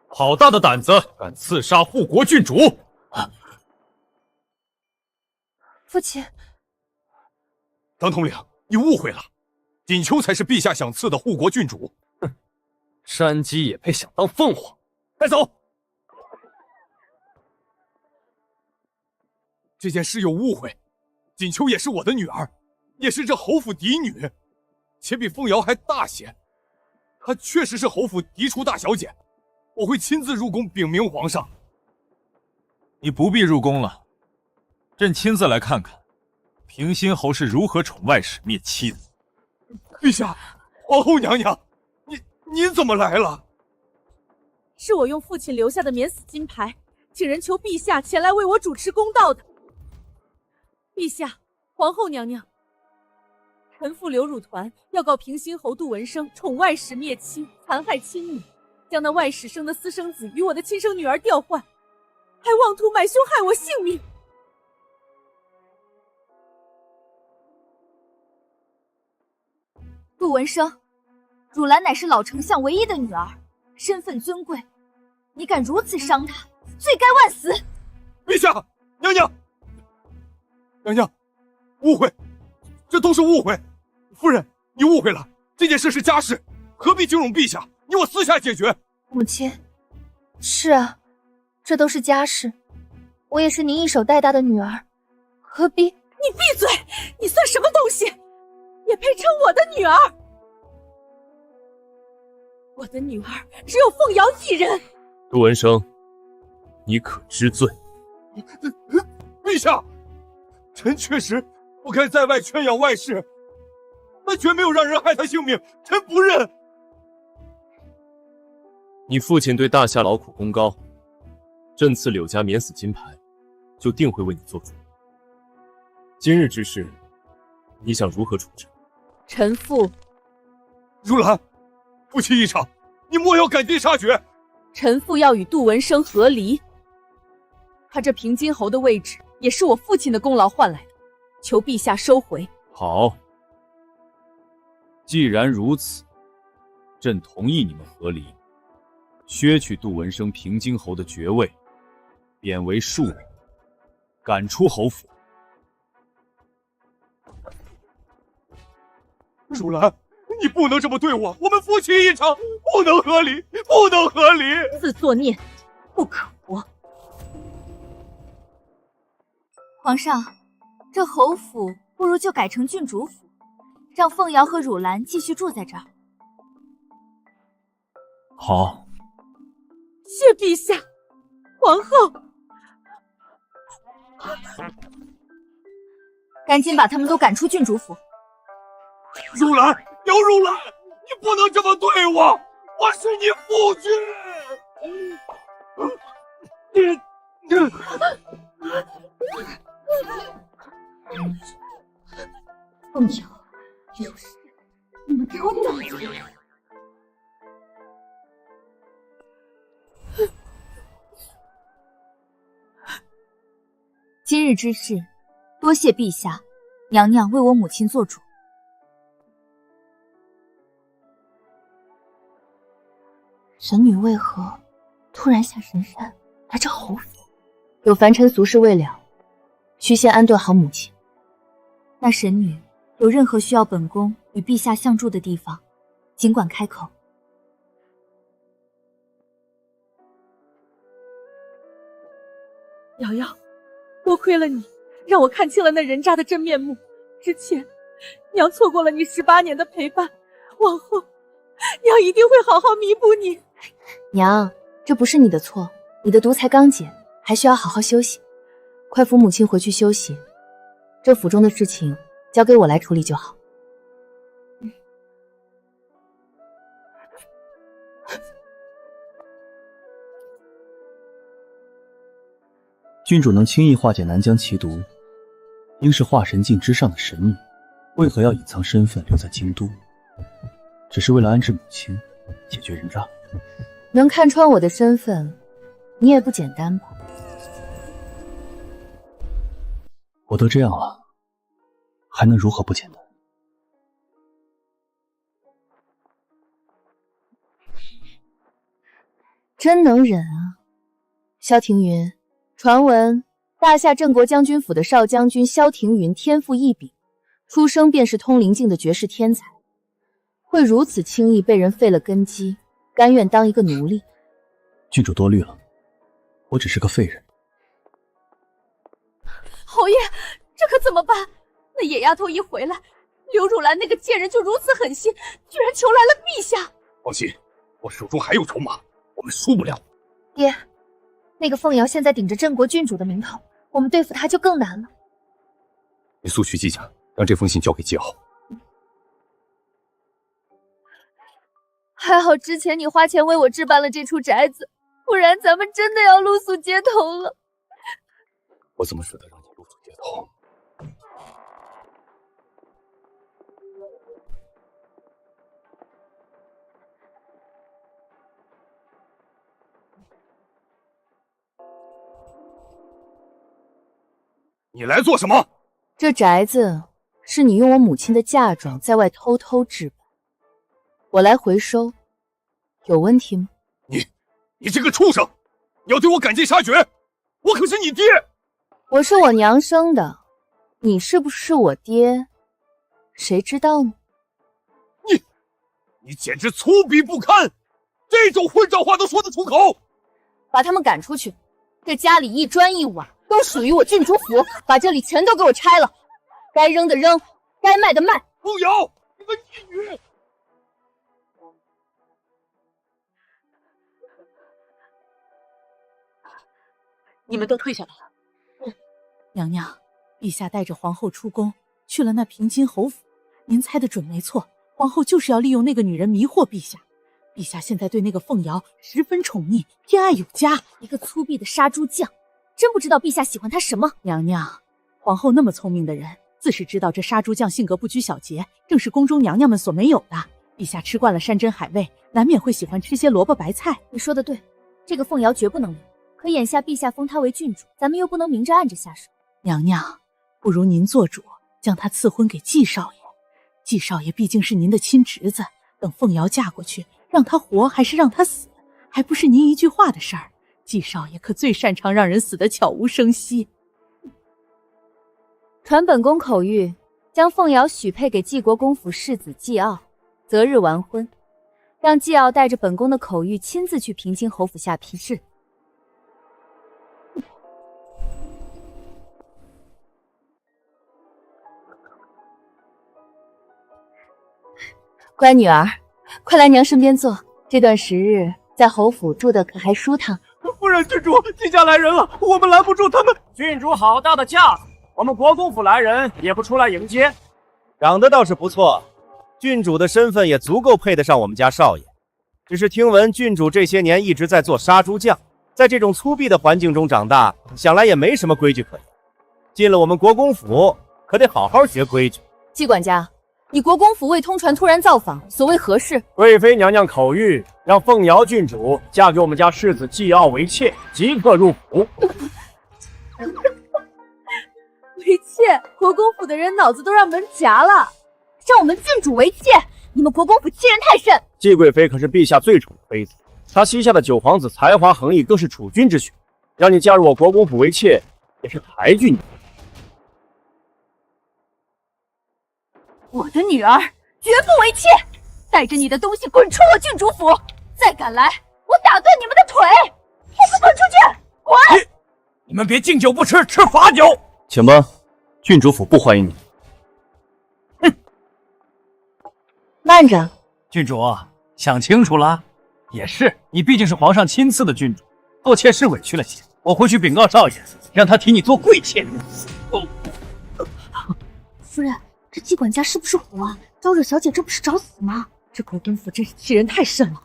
好大的胆子，敢刺杀护国郡主！父亲，张统领，你误会了，锦秋才是陛下想赐的护国郡主。哼，山鸡也配想当凤凰？带走！这件事有误会，锦秋也是我的女儿，也是这侯府嫡女，且比凤瑶还大些。她确实是侯府嫡出大小姐，我会亲自入宫禀明皇上。你不必入宫了，朕亲自来看看平心侯是如何宠外室灭妻的。陛下，皇后娘娘，您怎么来了？是我用父亲留下的免死金牌，请人求陛下前来为我主持公道的。陛下，皇后娘娘，臣妇刘汝团要告平心侯杜文生宠外室灭妻，残害亲女，将那外室生的私生子与我的亲生女儿调换，还妄图买凶害我性命。杜文生，汝兰乃是老丞相唯一的女儿，身份尊贵，你敢如此伤她，罪该万死！陛下，娘娘，娘娘，误会，这都是误会。夫人，你误会了，这件事是家事，何必惊扰陛下？你我私下解决。母亲，是啊，这都是家事，我也是您一手带大的女儿，何必？你闭嘴！你算什么东西？也配称我的女儿？我的女儿只有凤瑶一人。杜文生，你可知罪？陛下，臣确实不该在外圈养外室，但绝没有让人害他性命，臣不认。你父亲对大夏劳苦功高，朕赐柳家免死金牌，就定会为你做主。今日之事，你想如何处置？臣父，如兰，夫妻一场，你莫要赶尽杀绝。臣父要与杜文生和离，他这平津侯的位置也是我父亲的功劳换来的，求陛下收回。好，既然如此，朕同意你们和离，削去杜文生平津侯的爵位，贬为庶民，赶出侯府。如兰，你不能这么对我，我们夫妻一场，不能和离，不能和离。自作孽，不可活。皇上，这侯府不如就改成郡主府，让凤瑶和汝兰继续住在这儿。好。谢陛下，皇后。赶紧把他们都赶出郡主府。如兰，姚如兰，你不能这么对我，我是你父亲。凤瑶，有事，你们给我等着！今日之事，多谢陛下，娘娘为我母亲做主。神女为何突然下神山来这侯府？有凡尘俗事未了，需先安顿好母亲。那神女有任何需要本宫与陛下相助的地方，尽管开口。瑶瑶，多亏了你，让我看清了那人渣的真面目。之前，娘错过了你18年的陪伴，往后，娘一定会好好弥补你。娘，这不是你的错，你的毒才刚解，还需要好好休息。快扶母亲回去休息，这府中的事情交给我来处理就好。郡主能轻易化解南疆奇毒，应是化神境之上的神女，为何要隐藏身份留在京都？只是为了安置母亲，解决人渣。能看穿我的身份，你也不简单吧？我都这样了，还能如何不简单？真能忍啊！萧庭云，传闻大夏镇国将军府的少将军萧庭云天赋异禀，出生便是通灵境的绝世天才，会如此轻易被人废了根基，甘愿当一个奴隶？郡主多虑了，我只是个废人。侯爷，这可怎么办？那野丫头一回来，刘汝兰那个贱人就如此狠心，居然求来了陛下。放心，我手中还有筹码，我们输不了。爹，那个凤瑶现在顶着镇国郡主的名头，我们对付她就更难了。你速去季家，让这封信交给季傲。还好之前你花钱为我置办了这处宅子，不然咱们真的要露宿街头了。我怎么舍得让你露宿街头？你来做什么？这宅子是你用我母亲的嫁妆在外偷偷置办，我来回收，有问题吗？你这个畜生，你要对我赶尽杀绝！我可是你爹！我是我娘生的，你是不是我爹？谁知道呢？你简直粗鄙不堪，这种混账话都说得出口！把他们赶出去，这家里一砖一瓦都属于我郡主府，把这里全都给我拆了，该扔的扔，该卖的卖。凤瑶，你个逆女！你们都退下来了。娘娘，陛下带着皇后出宫，去了那平津侯府。您猜得准没错，皇后就是要利用那个女人迷惑陛下。陛下现在对那个凤瑶十分宠溺，偏爱有加，一个粗鄙的杀猪匠，真不知道陛下喜欢他什么。娘娘，皇后那么聪明的人，自是知道这杀猪匠性格不拘小节，正是宫中娘娘们所没有的。陛下吃惯了山珍海味，难免会喜欢吃些萝卜白菜。你说的对，这个凤瑶绝不能留。可眼下陛下封她为郡主，咱们又不能明着暗着下手。娘娘，不如您做主，将她赐婚给季少爷。季少爷毕竟是您的亲侄子，等凤瑶嫁过去，让她活还是让她死，还不是您一句话的事儿。季少爷可最擅长让人死得悄无声息。传本宫口谕，将凤瑶许配给纪国公府世子季傲，择日完婚，让季傲带着本宫的口谕亲自去平津侯府下批示。乖女儿，快来娘身边坐。这段时日在侯府住的可还舒坦？夫人，郡主，季家来人了，我们拦不住他们。郡主好大的架子，我们国公府来人也不出来迎接。长得倒是不错，郡主的身份也足够配得上我们家少爷。只是听闻郡主这些年一直在做杀猪匠，在这种粗鄙的环境中长大，想来也没什么规矩可言。进了我们国公府，可得好好学规矩。季管家，你国公府未通传突然造访，所谓何事？贵妃娘娘口谕，让凤瑶郡主嫁给我们家世子季傲为妾，即刻入府。为妾，国公府的人脑子都让门夹了，让我们郡主为妾，你们国公府欺人太甚。季贵妃可是陛下最宠的妃子，她膝下的九皇子才华横溢，更是储君之选，让你嫁入我国公府为妾，也是抬举你。我的女儿绝不为妾，带着你的东西滚出我郡主府！再敢来，我打断你们的腿！还不滚出去！滚！你们别敬酒不吃，吃罚酒。请吧，郡主府不欢迎你。慢着，郡主想清楚了。也是，你毕竟是皇上亲赐的郡主，做妾是委屈了些。我回去禀告少爷，让他提你做贵妾。夫人，这季管家是不是虎啊？招惹小姐，这不是找死吗？这国公府真是欺人太甚了。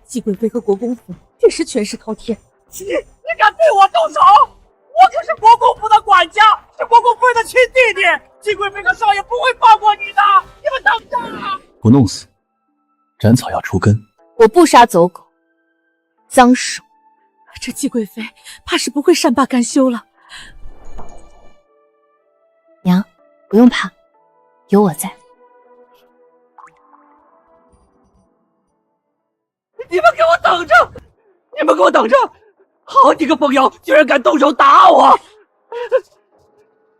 季贵妃和国公府确实权势滔天。你敢对我动手？我可是国公府的管家，是国公夫人的亲弟弟。季贵妃和少爷不会放过你的，你们等着！不弄死，斩草要除根。我不杀走狗，脏手。这季贵妃怕是不会善罢甘休了。娘，不用怕，有我在。你们给我等着！你们给我等着！好你个凤瑶，居然敢动手打我！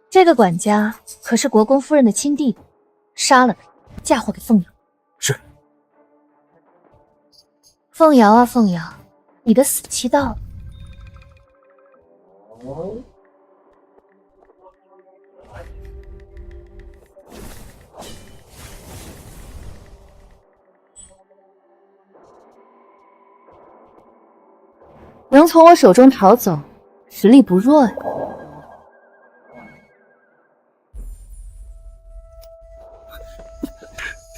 这个管家可是国公夫人的亲弟弟，杀了他，嫁祸给凤瑶。是。凤瑶啊凤瑶，你的死期到了。能从我手中逃走，实力不弱呀。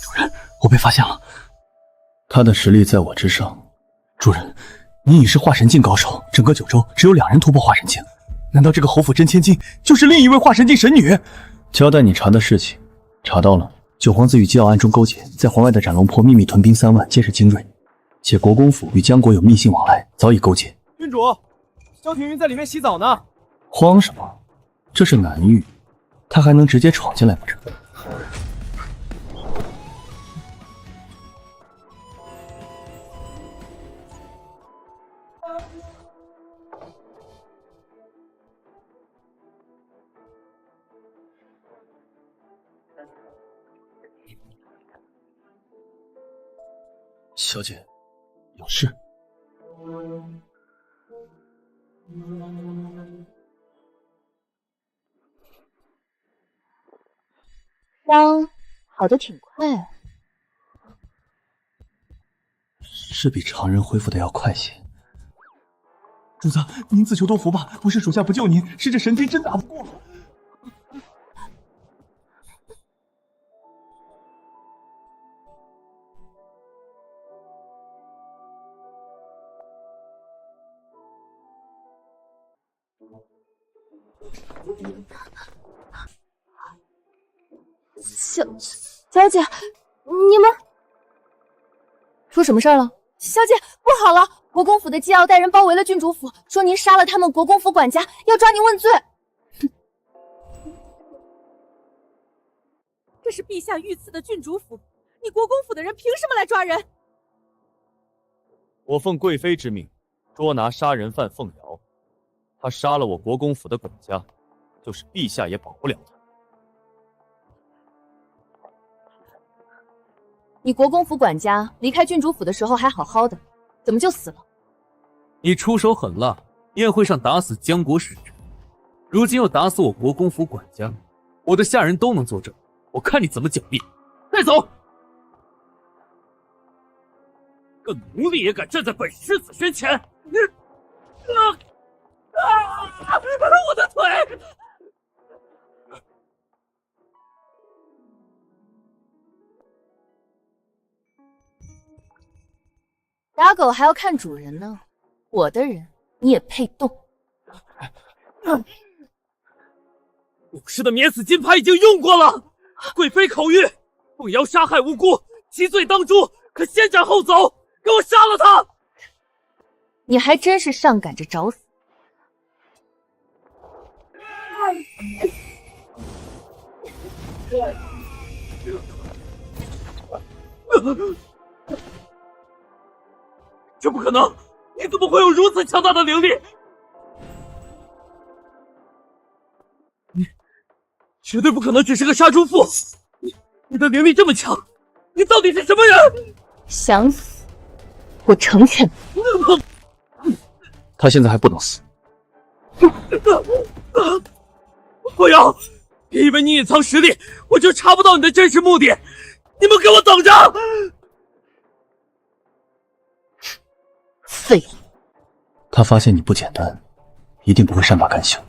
主人，我被发现了。他的实力在我之上。主人，你已是化神境高手，整个九州只有2人突破化神境，难道这个侯府真千金就是另一位化神境神女？交代你查的事情，查到了，九皇子与季傲暗中勾结，在皇外的斩龙坡秘密屯兵3万，皆是精锐，且国公府与江国有密信往来，早已勾结。郡主，萧庭云在里面洗澡呢。慌什么？这是南域，他还能直接闯进来不成？小姐，有事？伤好的挺快啊。是比常人恢复的要快些。主子，您自求多福吧，不是属下不救您，是这神天真打不过。小姐，你们出什么事了？小姐，不好了！国公府的季傲带人包围了郡主府，说您杀了他们国公府管家，要抓您问罪。这是陛下御赐的郡主府，你国公府的人凭什么来抓人？我奉贵妃之命，捉拿杀人犯凤瑶。她杀了我国公府的管家，就是陛下也保不了她。你国公府管家离开郡主府的时候还好好的，怎么就死了？你出手狠辣，宴会上打死江国使臣，如今又打死我国公府管家，我的下人都能作证，我看你怎么狡辩！带走！个奴隶也敢站在本世子身前！我的腿！打狗还要看主人呢，我的人你也配动？武士的免死金牌已经用过了，贵妃口谕，凤瑶杀害无辜，其罪当诛，可先斩后奏，给我杀了他！你还真是上赶着找死。这不可能！你怎么会有如此强大的灵力？你绝对不可能只是个杀猪妇！你的灵力这么强，你到底是什么人？想死，我成全你。他现在还不能死。不要！别以为你隐藏实力，我就查不到你的真实目的！你们给我等着！废物！他发现你不简单，一定不会善罢甘休。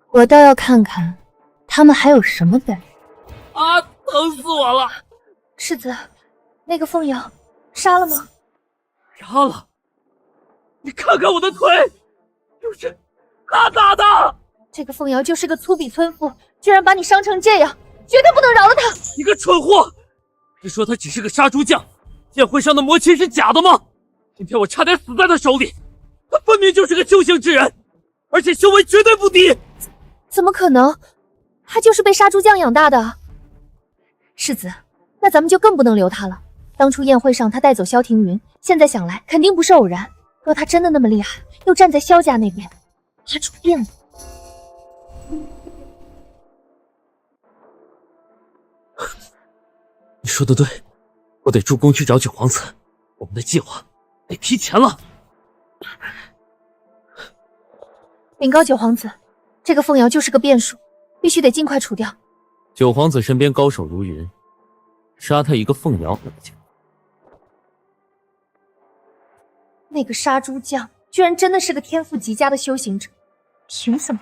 我倒要看看他们还有什么本事。啊，疼死我了！世子，那个凤瑶杀了吗？杀了！你看看我的腿，就是他打的。这个凤瑶就是个粗鄙村妇，居然把你伤成这样，绝对不能饶了他！你个蠢货！别说他只是个杀猪匠，宴会上的魔琴是假的吗？今天我差点死在他手里，他分明就是个修行之人，而且修为绝对不低。怎么可能？他就是被杀猪匠养大的。世子，那咱们就更不能留他了。当初宴会上他带走萧庭云，现在想来肯定不是偶然。若他真的那么厉害，又站在萧家那边，他出变了。你说的对，我得助攻去找九皇子，我们的计划得提前了。禀告九皇子，这个凤瑶就是个变数，必须得尽快除掉。九皇子身边高手如云，杀他一个凤瑶那么简单。那个杀猪匠居然真的是个天赋极佳的修行者，凭什么？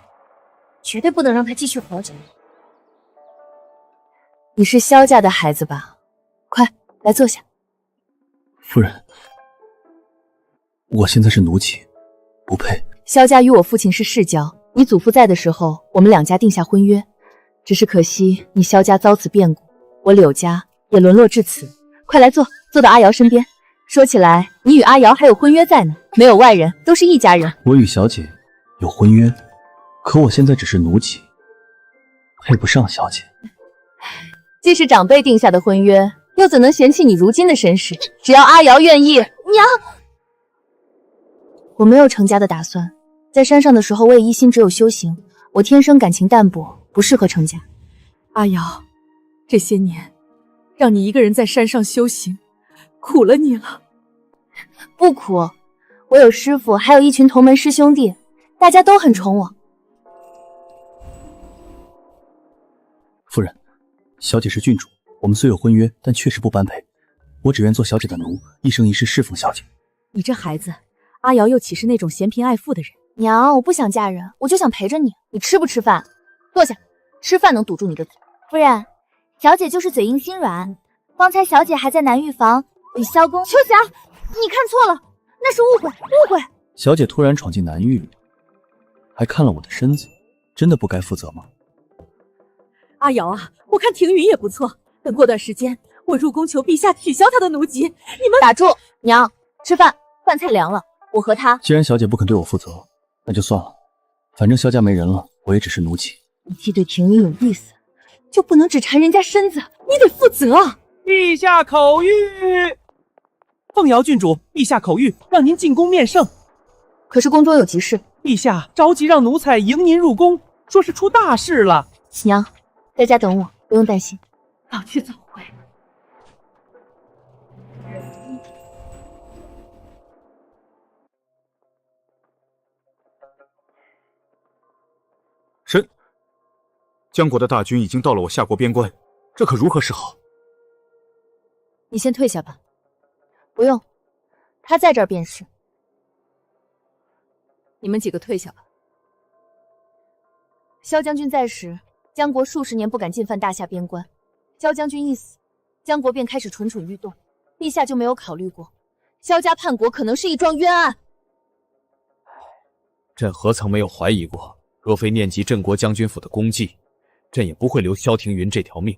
绝对不能让他继续活着。你是萧家的孩子吧？快来坐下。夫人，我现在是奴婢，不配。萧家与我父亲是世交，你祖父在的时候，我们两家定下婚约。只是可惜你萧家遭此变故，我柳家也沦落至此。快来坐，坐到阿瑶身边。说起来，你与阿瑶还有婚约在呢，没有外人，都是一家人。我与小姐有婚约，可我现在只是奴婢，配不上小姐。既是长辈定下的婚约，又怎能嫌弃你如今的身世？只要阿瑶愿意。娘，我没有成家的打算，在山上的时候，我也一心只有修行。我天生感情淡薄，不适合成家。阿瑶，这些年让你一个人在山上修行，苦了你了。不苦，我有师父，还有一群同门师兄弟，大家都很宠我。夫人，小姐是郡主，我们虽有婚约，但确实不般配。我只愿做小姐的奴，一生一世侍奉小姐。你这孩子，阿瑶又岂是那种嫌贫爱富的人？娘，我不想嫁人，我就想陪着你。你吃不吃饭？坐下，吃饭能堵住你的嘴。夫人，小姐就是嘴硬心软。方才小姐还在南御房与萧公。秋霞，你看错了，那是误会，误会。小姐突然闯进南域，还看了我的身子，真的不该负责吗？阿瑶啊，我看庭云也不错，等过段时间我入宫求陛下取消他的奴籍。你们打住！娘，吃饭，饭菜凉了。我和他……既然小姐不肯对我负责，那就算了。反正萧家没人了，我也只是奴婢。你既对庭云有意思，就不能只缠人家身子，你得负责啊！陛下口谕，凤瑶郡主，陛下口谕，让您进宫面圣。可是宫中有急事，陛下着急让奴才迎您入宫，说是出大事了。娘，在家等我，不用担心。早去早回。臣，江国的大军已经到了我夏国边关，这可如何是好？你先退下吧。不用，他在这儿便是。你们几个退下吧。萧将军在时，江国数十年不敢进犯大夏边关。萧将军一死，江国便开始蠢蠢欲动。陛下就没有考虑过，萧家叛国可能是一桩冤案。朕何曾没有怀疑过？若非念及镇国将军府的功绩，朕也不会留萧庭云这条命。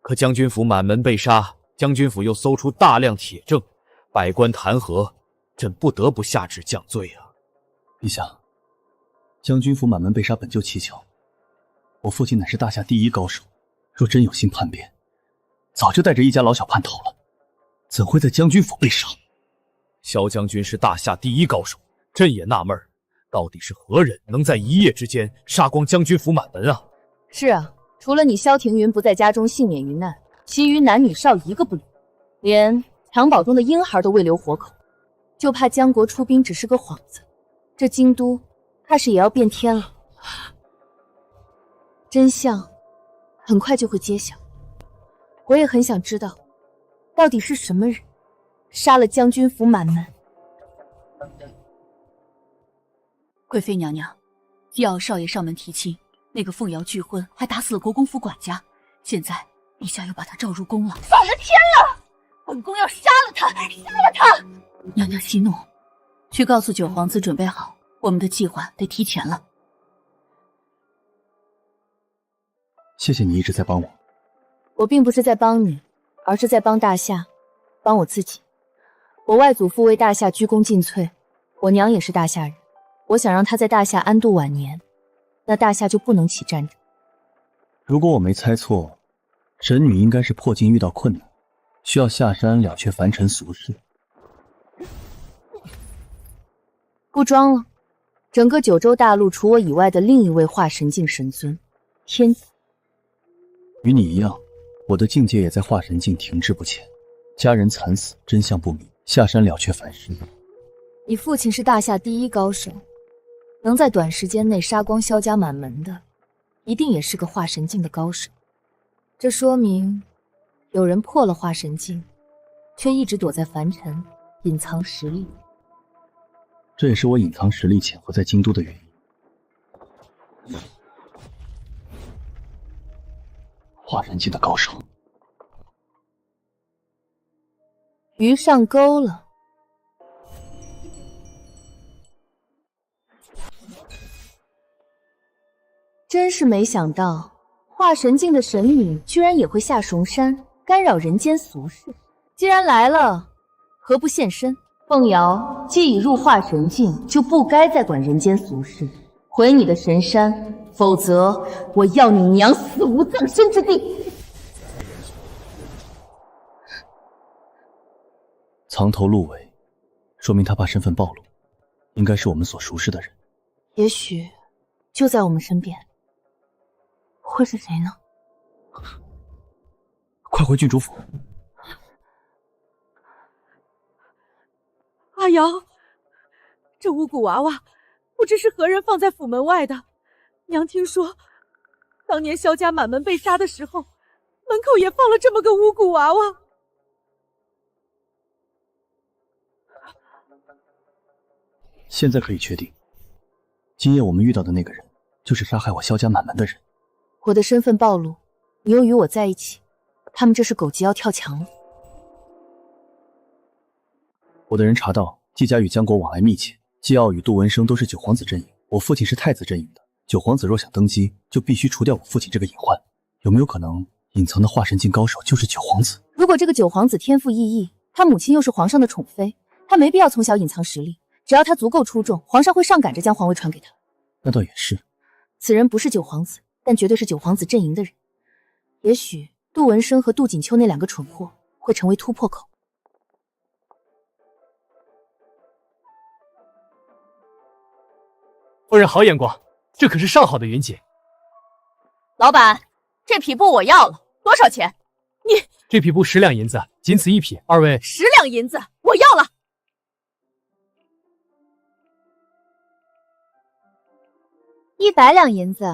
可将军府满门被杀，将军府又搜出大量铁证，百官弹劾，朕不得不下旨降罪啊！陛下，将军府满门被杀本就蹊跷，我父亲乃是大夏第一高手，若真有心叛变，早就带着一家老小叛逃了，怎会在将军府被杀？萧将军是大夏第一高手，朕也纳闷，到底是何人能在一夜之间杀光将军府满门啊？是啊，除了你萧庭云不在家中幸免于难，其余男女少一个不留，连襁褓中的婴孩都未留活口，就怕江国出兵只是个幌子，这京都怕是也要变天了。真相很快就会揭晓，我也很想知道，到底是什么人杀了将军府满门。贵妃娘娘，纪傲少爷上门提亲，那个凤瑶拒婚，还打死了国公府管家，现在陛下又把他召入宫了。反了天了！本宫要杀了他，杀了他！娘娘息怒，去告诉九皇子准备好，我们的计划得提前了。谢谢你一直在帮我。我并不是在帮你，而是在帮大夏，帮我自己。我外祖父为大夏鞠躬尽瘁，我娘也是大夏人，我想让他在大夏安度晚年，那大夏就不能起战争。如果我没猜错，神女应该是破境遇到困难，需要下山了却凡尘俗事。不装了，整个九州大陆除我以外的另一位化神境神尊天子。与你一样，我的境界也在化神境停滞不前，家人惨死，真相不明，下山了却凡事。你父亲是大夏第一高手，能在短时间内杀光萧家满门的，一定也是个化神境的高手。这说明有人破了化神境，却一直躲在凡尘，隐藏实力。这也是我隐藏实力潜伏在京都的原因。化神境的高手，鱼上钩了。真是没想到，化神境的神女居然也会下嵩山，干扰人间俗事。既然来了，何不现身？凤瑶，既已入化神境，就不该再管人间俗事，回你的神山，否则我要你娘死无葬身之地。藏头露尾，说明他怕身份暴露，应该是我们所熟识的人。也许就在我们身边，会是谁呢？快回郡主府！阿瑶，这巫蛊娃娃不知是何人放在府门外的。娘听说，当年萧家满门被杀的时候，门口也放了这么个巫蛊娃娃。现在可以确定，今夜我们遇到的那个人，就是杀害我萧家满门的人。我的身份暴露，你又与我在一起，他们这是狗急要跳墙了。我的人查到，季家与江国往来密切，季傲与杜文生都是九皇子阵营，我父亲是太子阵营的。九皇子若想登基，就必须除掉我父亲这个隐患。有没有可能，隐藏的化神境高手就是九皇子？如果这个九皇子天赋异异，他母亲又是皇上的宠妃，他没必要从小隐藏实力。只要他足够出众，皇上会上赶着将皇位传给他。那倒也是。此人不是九皇子，但绝对是九皇子阵营的人。也许杜文生和杜锦秋那两个蠢货会成为突破口。夫人好眼光，这可是上好的云锦。老板，这匹布我要了，多少钱？这匹布10两银子，仅此一匹，二位10两银子，我要了。100两银子，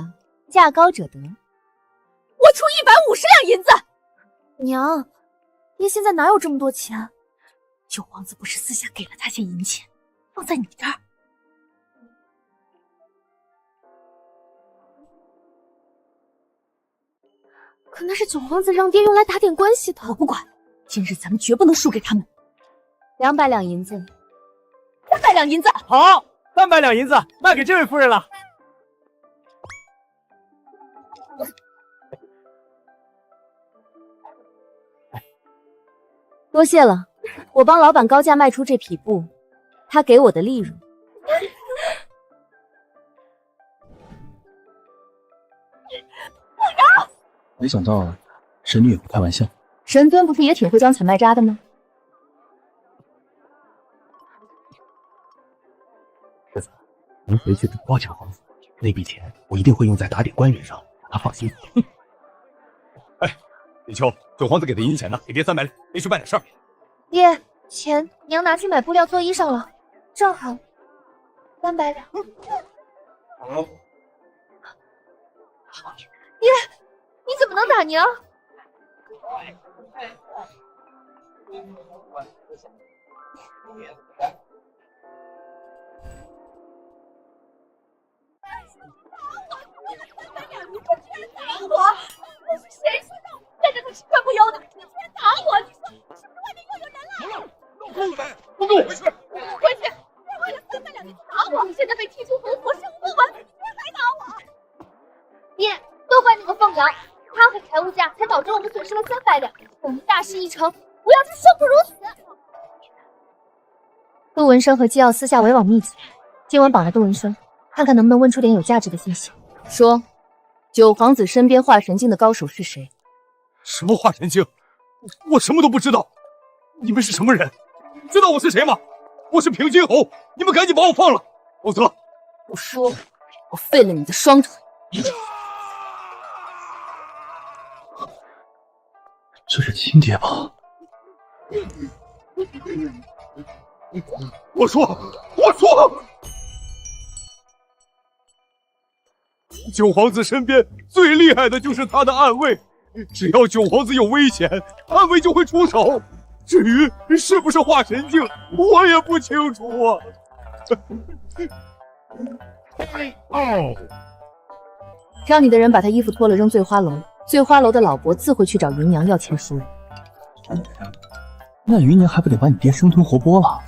价高者得。我出150两银子。娘，爹现在哪有这么多钱？九皇子不是私下给了他些银钱，放在你这儿？可那是九皇子让爹用来打点关系的。我不管，今日咱们绝不能输给他们。200两银子，300两银子。好，300两银子卖给这位夫人了。多谢了，我帮老板高价卖出这匹布，他给我的利润。没想到神女也不开玩笑。神尊不是也挺会装惨卖渣的吗？世子，您回去禀报九皇子，那笔钱我一定会用在打点官员上，让他放心。哎，李秋，九皇子给的银钱呢？给爹300两，爹去办点事儿。爹，钱娘拿去买布料做衣裳了，正好300两。爹，你怎么能打娘？谁说的？在这里是快不由的，你居然打我！你说是不是外面又有人来了？不跟我回去！回去！别为了300两你打我！你现在被踢出侯府，生不完，你居然还打我！爹，都怪那个凤瑶，她和财务价才导致我们损失了300两。我们大事一成，我要是生不如死。杜文生和姬傲私下为网密旨，今晚绑来杜文生，看看能不能问出点有价值的信息。说，九皇子身边化神境的高手是谁？什么化神境？我什么都不知道。你们是什么人？知道我是谁吗？我是平津侯，你们赶紧把我放了，否则不说，我废了你的双腿。这是亲爹吧？我说，九皇子身边最厉害的就是他的暗卫，只要九皇子有危险，暗卫就会出手。至于是不是化神境，我也不清楚啊。让你的人把他衣服脱了扔醉花楼，醉花楼的老伯自会去找芸娘要钱赎人。那芸娘还不得把你爹生吞活剥了？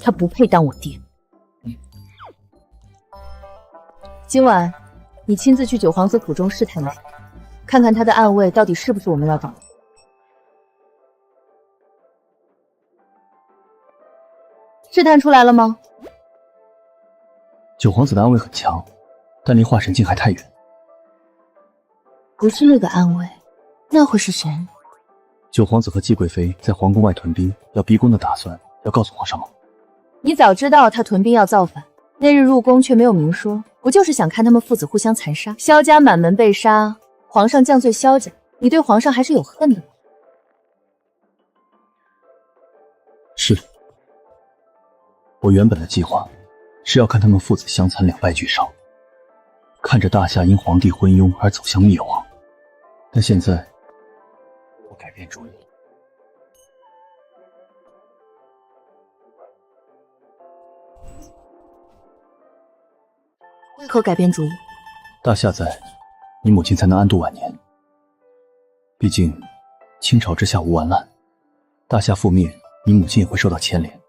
他不配当我爹。今晚你亲自去九皇子府中试探一下，看看他的暗卫到底是不是我们要找的。试探出来了吗？九皇子的暗卫很强，但离化神境还太远。不是那个暗卫，那会是谁？九皇子和季贵妃在皇宫外屯兵，要逼宫的打算，要告诉皇上吗？你早知道他屯兵要造反，那日入宫却没有明说，不就是想看他们父子互相残杀？萧家满门被杀，皇上降罪萧家，你对皇上还是有恨的吗？是。我原本的计划是要看他们父子相残两败俱伤，看着大夏因皇帝昏庸而走向灭亡，但现在我改变主意。为何改变主意？大夏在，你母亲才能安度晚年。毕竟倾巢之下无完卵，大夏覆灭，你母亲也会受到牵连。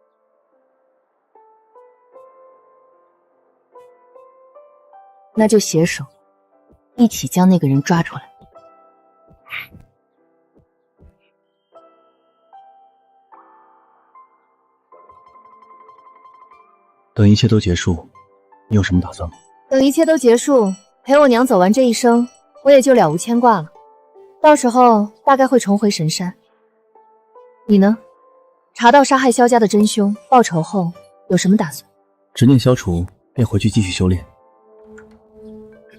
那就携手一起将那个人抓出来。等一切都结束，你有什么打算吗？等一切都结束，陪我娘走完这一生，我也就了无牵挂了。到时候大概会重回神山。你呢？查到杀害萧家的真凶，报仇后有什么打算？执念消除，便回去继续修炼。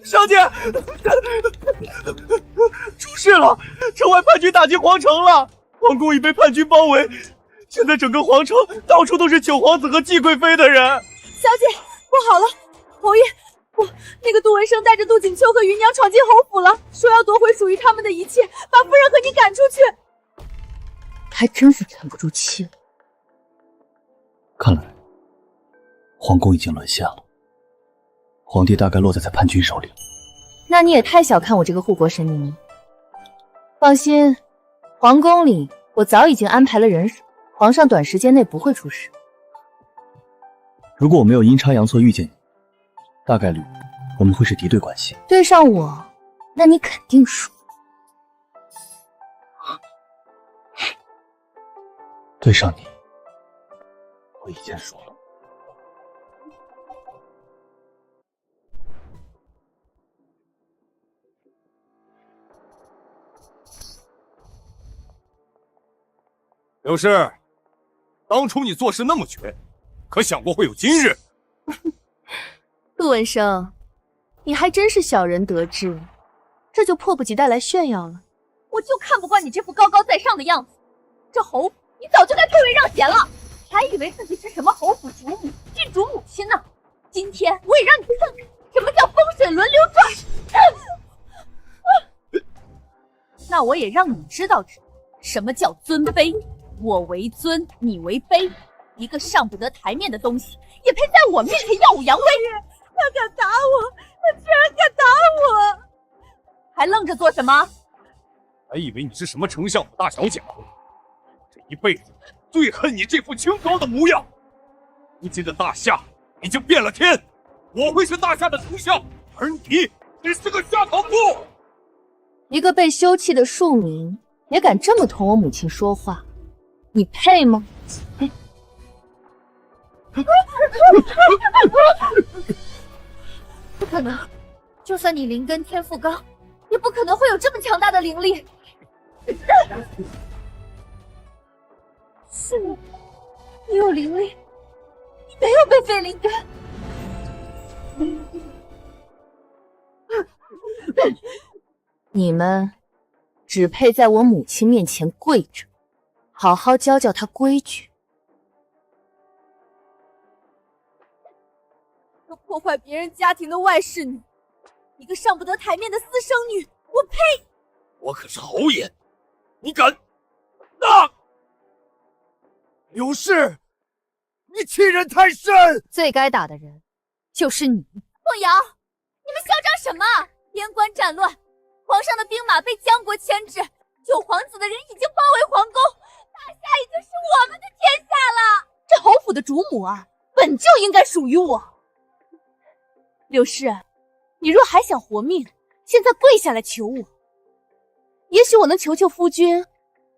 小姐，出事了！城外叛军打进皇城了，皇宫已被叛军包围，现在整个皇城到处都是九皇子和季贵妃的人。小姐，不好了！侯爷，那个杜文生带着杜锦秋和芸娘闯进侯府了，说要夺回属于他们的一切，把夫人和你赶出去。还真是沉不住气了。看来皇宫已经沦陷了，皇帝大概落在叛军手里了。那你也太小看我这个护国神明了。放心，皇宫里我早已经安排了人手，皇上短时间内不会出事。如果我没有阴差阳错遇见你，大概率我们会是敌对关系。对上我，那你肯定输。对上你，我已经输了。刘氏，当初你做事那么绝，可想过会有今日？陆文生，你还真是小人得志，这就迫不及待来炫耀了。我就看不惯你这副高高在上的样子。这侯府，你早就该退位让贤了，还以为自己是什么侯府主母、郡主母亲呢。今天我也让你看看什么叫风水轮流转。那我也让你知道什么叫尊卑。我为尊，你为卑，一个上不得台面的东西，也配在我面前耀武扬威？他敢打我，他居然敢打我！还愣着做什么？还以为你是什么丞相府大小姐，这一辈子最恨你这副清高的模样。如今的大夏已经变了天，我会是大夏的丞相，而你只是个下堂妇。一个被休弃的庶民，也敢这么同我母亲说话，你配吗？不可能，就算你灵根天赋高，也不可能会有这么强大的灵力。是你，你有灵力，你没有被废灵根。你们只配在我母亲面前跪着，好好教教她规矩。个破坏别人家庭的外室女，一个上不得台面的私生女，我呸！我可是侯爷，你敢？啊！刘氏，你欺人太甚！最该打的人就是你。凤瑶，你们嚣张什么？边关战乱，皇上的兵马被江国牵制，九皇子的人已经包围皇宫，大夏已经是我们的天下了。这侯府的主母啊，本就应该属于我。柳氏，你若还想活命，现在跪下来求我，也许我能求求夫君，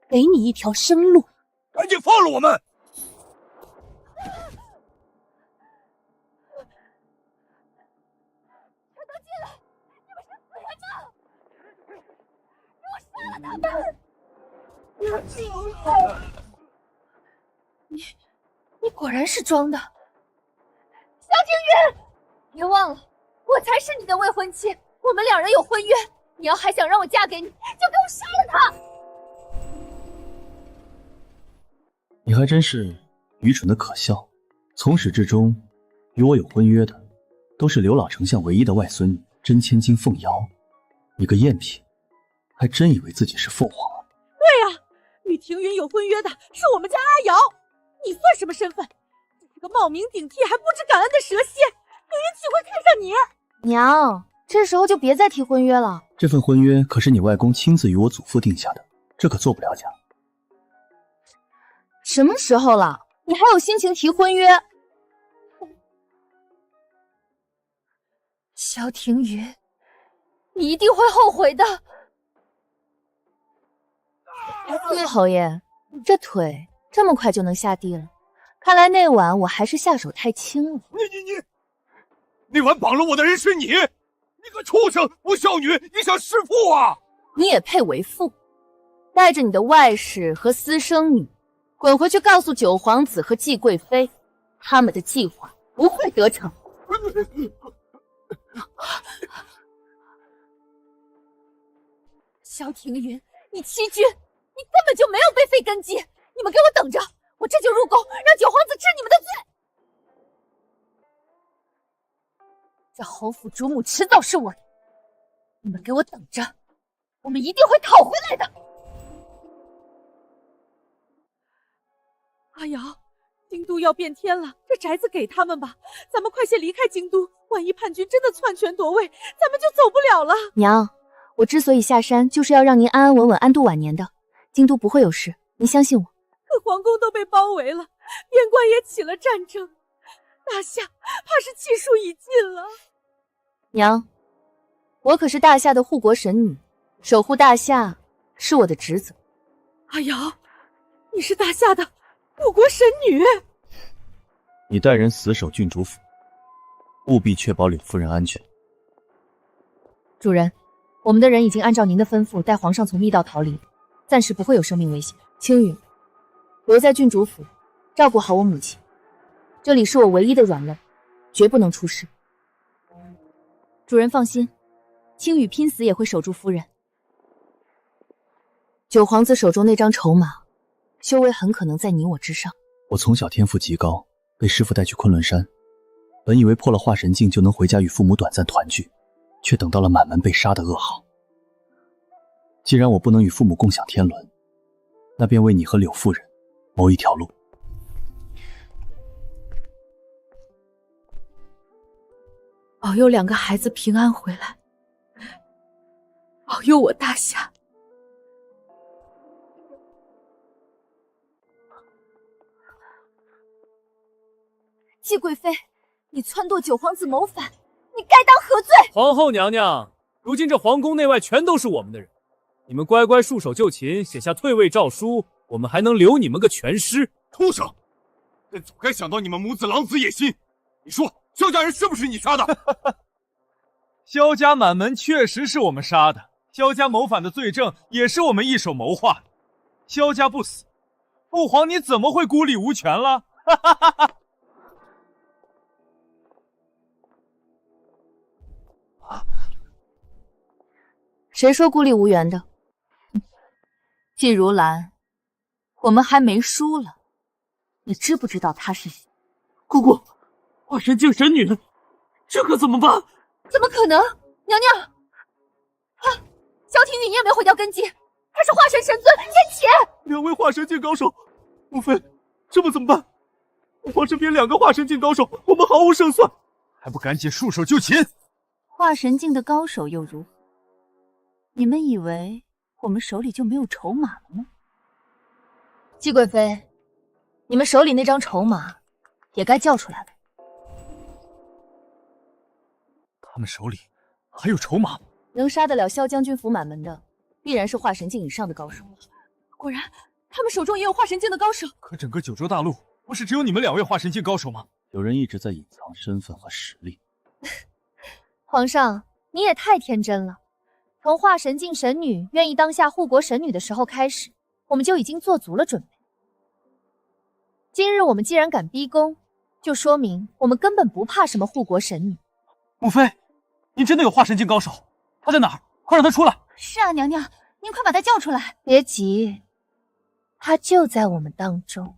给你一条生路。赶紧放了我们！全都进来！你们是死人吗？给我杀了他们！你果然是装的，萧庭云，别忘了，我才是你的未婚妻，我们两人有婚约。你要还想让我嫁给你，就给我杀了他！你还真是愚蠢的可笑。从始至终，与我有婚约的，都是刘老丞相唯一的外孙女真千金凤瑶。你个赝品，还真以为自己是凤凰啊？对呀，与庭云有婚约的是我们家阿瑶，你算什么身份？就是个冒名顶替还不知感恩的蛇蝎，庭云岂会看上你？娘，这时候就别再提婚约了。这份婚约可是你外公亲自与我祖父定下的，这可做不了假。什么时候了，你还有心情提婚约？萧庭云，你一定会后悔的。侯爷，这腿这么快就能下地了，看来那晚我还是下手太轻了。那晚绑了我的人是你，你个畜生，不孝女，你想弑父啊！你也配为父？带着你的外室和私生女，滚回去告诉九皇子和季贵妃，他们的计划不会得逞。萧庭云，你欺君，你根本就没有被废根基！你们给我等着，我这就入宫，让九皇子治你们的罪！这侯府主母迟早是我的，你们给我等着，我们一定会讨回来的！阿瑶，京都要变天了，这宅子给他们吧，咱们快些离开京都，万一叛军真的篡权夺位，咱们就走不了了。娘，我之所以下山，就是要让您安安稳稳安度晚年的，京都不会有事，您相信我。可皇宫都被包围了，边关也起了战争，大夏怕是气数已尽了。娘，我可是大夏的护国神女，守护大夏是我的职责。阿瑶，你是大夏的护国神女。你带人死守郡主府，务必确保柳夫人安全。主人，我们的人已经按照您的吩咐带皇上从密道逃离，暂时不会有生命危险。青羽，留在郡主府，照顾好我母亲。这里是我唯一的软肋，绝不能出事。主人放心，青羽拼死也会守住夫人。九皇子手中那张筹码，修为很可能在你我之上。我从小天赋极高，被师父带去昆仑山，本以为破了化神境就能回家与父母短暂团聚，却等到了满门被杀的噩耗。既然我不能与父母共享天伦，那便为你和柳夫人谋一条路。保佑两个孩子平安回来，保佑我大夏。季贵妃，你撺掇九皇子谋反，你该当何罪？皇后娘娘，如今这皇宫内外全都是我们的人，你们乖乖束手就擒，写下退位诏书，我们还能留你们个全尸？畜生！朕早该想到你们母子狼子野心。你说，萧家人是不是你杀的？萧家满门确实是我们杀的，萧家谋反的罪证也是我们一手谋划的。萧家不死，父皇你怎么会孤立无权了？谁说孤立无援的？季如兰，我们还没输了，你知不知道她是谁？姑姑，化神境神女，这可怎么办？怎么可能？娘娘，萧庭宇，你也没毁掉根基，他是化神神尊天启。两位化神境高手，母妃，这么怎么办？父皇身边2个化神境高手，我们毫无胜算，还不赶紧束手就擒？化神境的高手又如何？你们以为我们手里就没有筹码了吗？季贵妃，你们手里那张筹码也该交出来了。他们手里还有筹码？能杀得了萧将军府满门的，必然是化神境以上的高手。果然，他们手中也有化神境的高手。可整个九州大陆，不是只有你们2位化神境高手吗？有人一直在隐藏身份和实力。皇上，你也太天真了。从化神境神女愿意当下护国神女的时候开始，我们就已经做足了准备。今日我们既然敢逼宫，就说明我们根本不怕什么护国神女。母妃，您真的有化神境高手？他在哪儿？快让他出来！是啊，娘娘，您快把他叫出来。别急，他就在我们当中。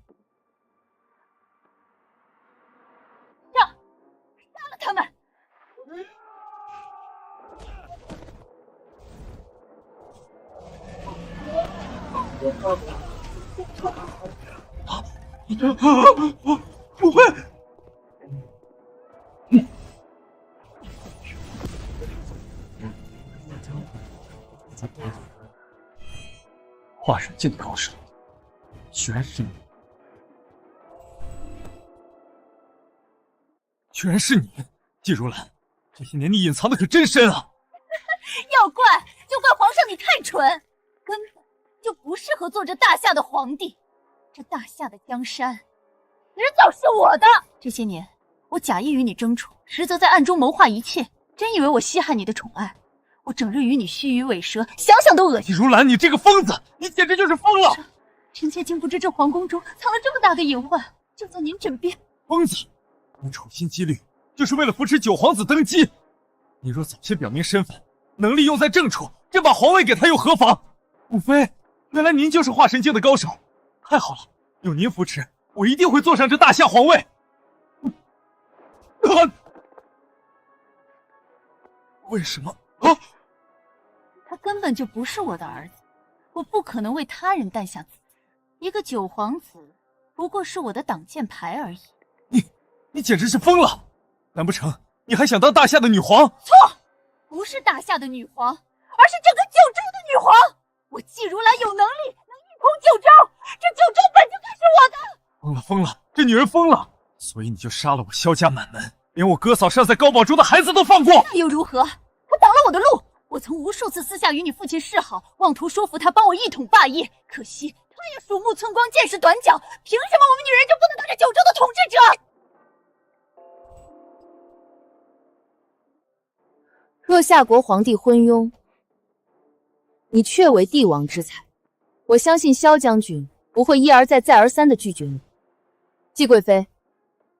杀了他们！母妃，化神境高手，居然是你！居然是你，季如兰，这些年你隐藏的可真深啊！要怪就怪皇上你太蠢，根本就不适合做这大夏的皇帝。这大夏的江山，迟早是我的。这些年，我假意与你争宠，实则在暗中谋划一切。真以为我稀罕你的宠爱？我整日与你虚与委蛇，想想都恶心。季如兰，你这个疯子，你简直就是疯了！臣妾竟不知这皇宫中藏了这么大的隐患，就在您枕边。疯子，你处心积虑就是为了扶持九皇子登基。你若早些表明身份，能力用在正处，这把皇位给他又何妨？母妃，原来您就是化神境的高手，太好了！有您扶持，我一定会坐上这大夏皇位。为什么？他根本就不是我的儿子，我不可能为他人诞下子嗣。一个九皇子，不过是我的挡箭牌而已。你简直是疯了！难不成你还想当大夏的女皇？错，不是大夏的女皇，而是这个九州的女皇。我季如兰有能力能一统九州，这九州本就该是我的。疯了，这女人疯了！所以你就杀了我萧家满门，连我哥嫂尚在高宝珠的孩子都放过？那又如何？他挡了我的路，我曾无数次私下与你父亲示好，妄图说服他帮我一统霸业，可惜他也鼠目寸光，见识短脚。凭什么我们女人就不能当这九州的统治者？若夏国皇帝昏庸，你确为帝王之才，我相信萧将军不会一而再再而三的拒绝你。季贵妃，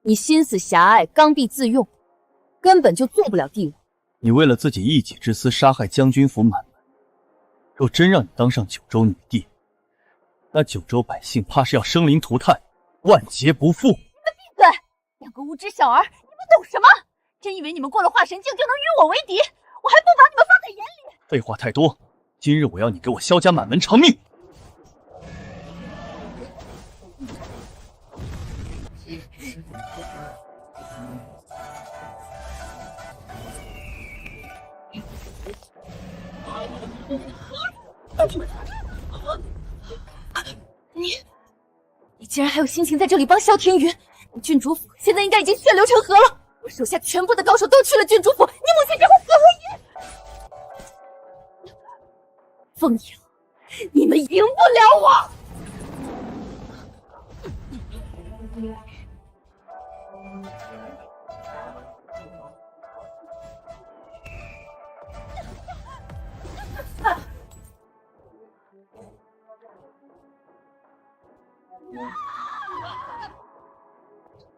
你心思狭隘，刚愎自用，根本就做不了帝王。你为了自己一己之私杀害将军府满门，若真让你当上九州女帝，那九州百姓怕是要生灵涂炭，万劫不复。你们闭嘴！两个无知小儿，你们懂什么？真以为你们过了化神境就能与我为敌？我还不把你们放在眼里！废话太多，今日我要你给我萧家满门偿命！你竟然还有心情在这里帮萧庭云？你郡主府现在应该已经血流成河了，我手下全部的高手都去了郡主府，你母亲只会死无疑。凤瑶，你们赢不了我！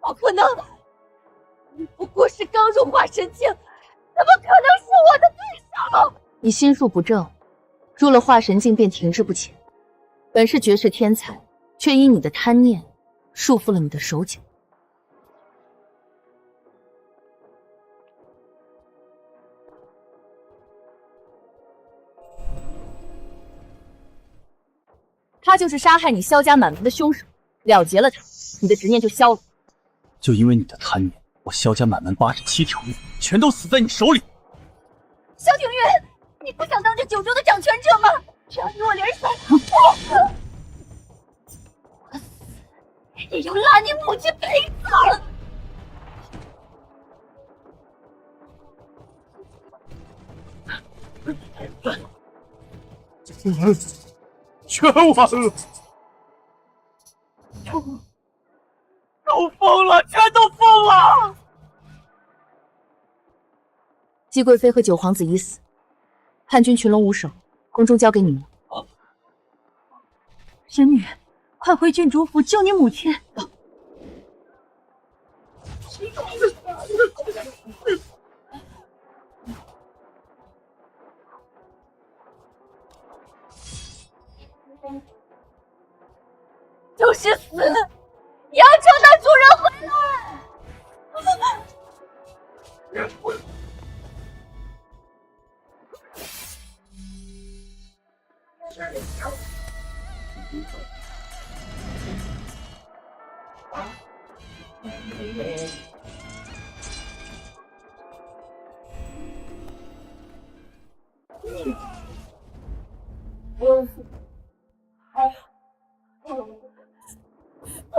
不可能！你不过是刚入化神境，怎么可能是我的对手？你心术不正，入了化神境便停滞不前。本是绝世天才，却因你的贪念束缚了你的手脚。他就是杀害你萧家满门的凶手，了结了他，你的执念就消了。就因为你的贪念，我萧家满门87条命全都死在你手里。萧庭云，你不想当这九州的掌权者吗？只要与我联手，我死也要拉你母亲陪葬！全完了！都疯了，全都疯了！姬贵妃和九皇子已死，叛军群龙无首，宫中交给你们。神女，快回郡主府救你母亲！就是死，也要求他主人回来！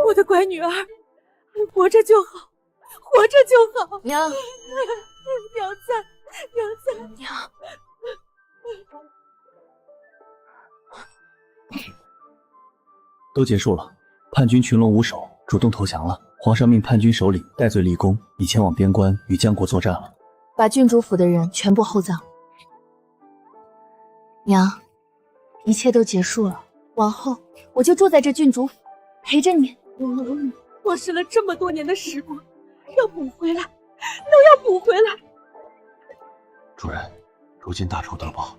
我的乖女儿，活着就好，活着就好。娘，娘在，娘。都结束了，叛军群龙无首，主动投降了。皇上命叛军首领戴罪立功，已前往边关与江国作战了。把郡主府的人全部厚葬。娘，一切都结束了，往后我就住在这郡主府，陪着你。过失了这么多年的时光，要补回来，都要补回来。主人，如今大仇得报，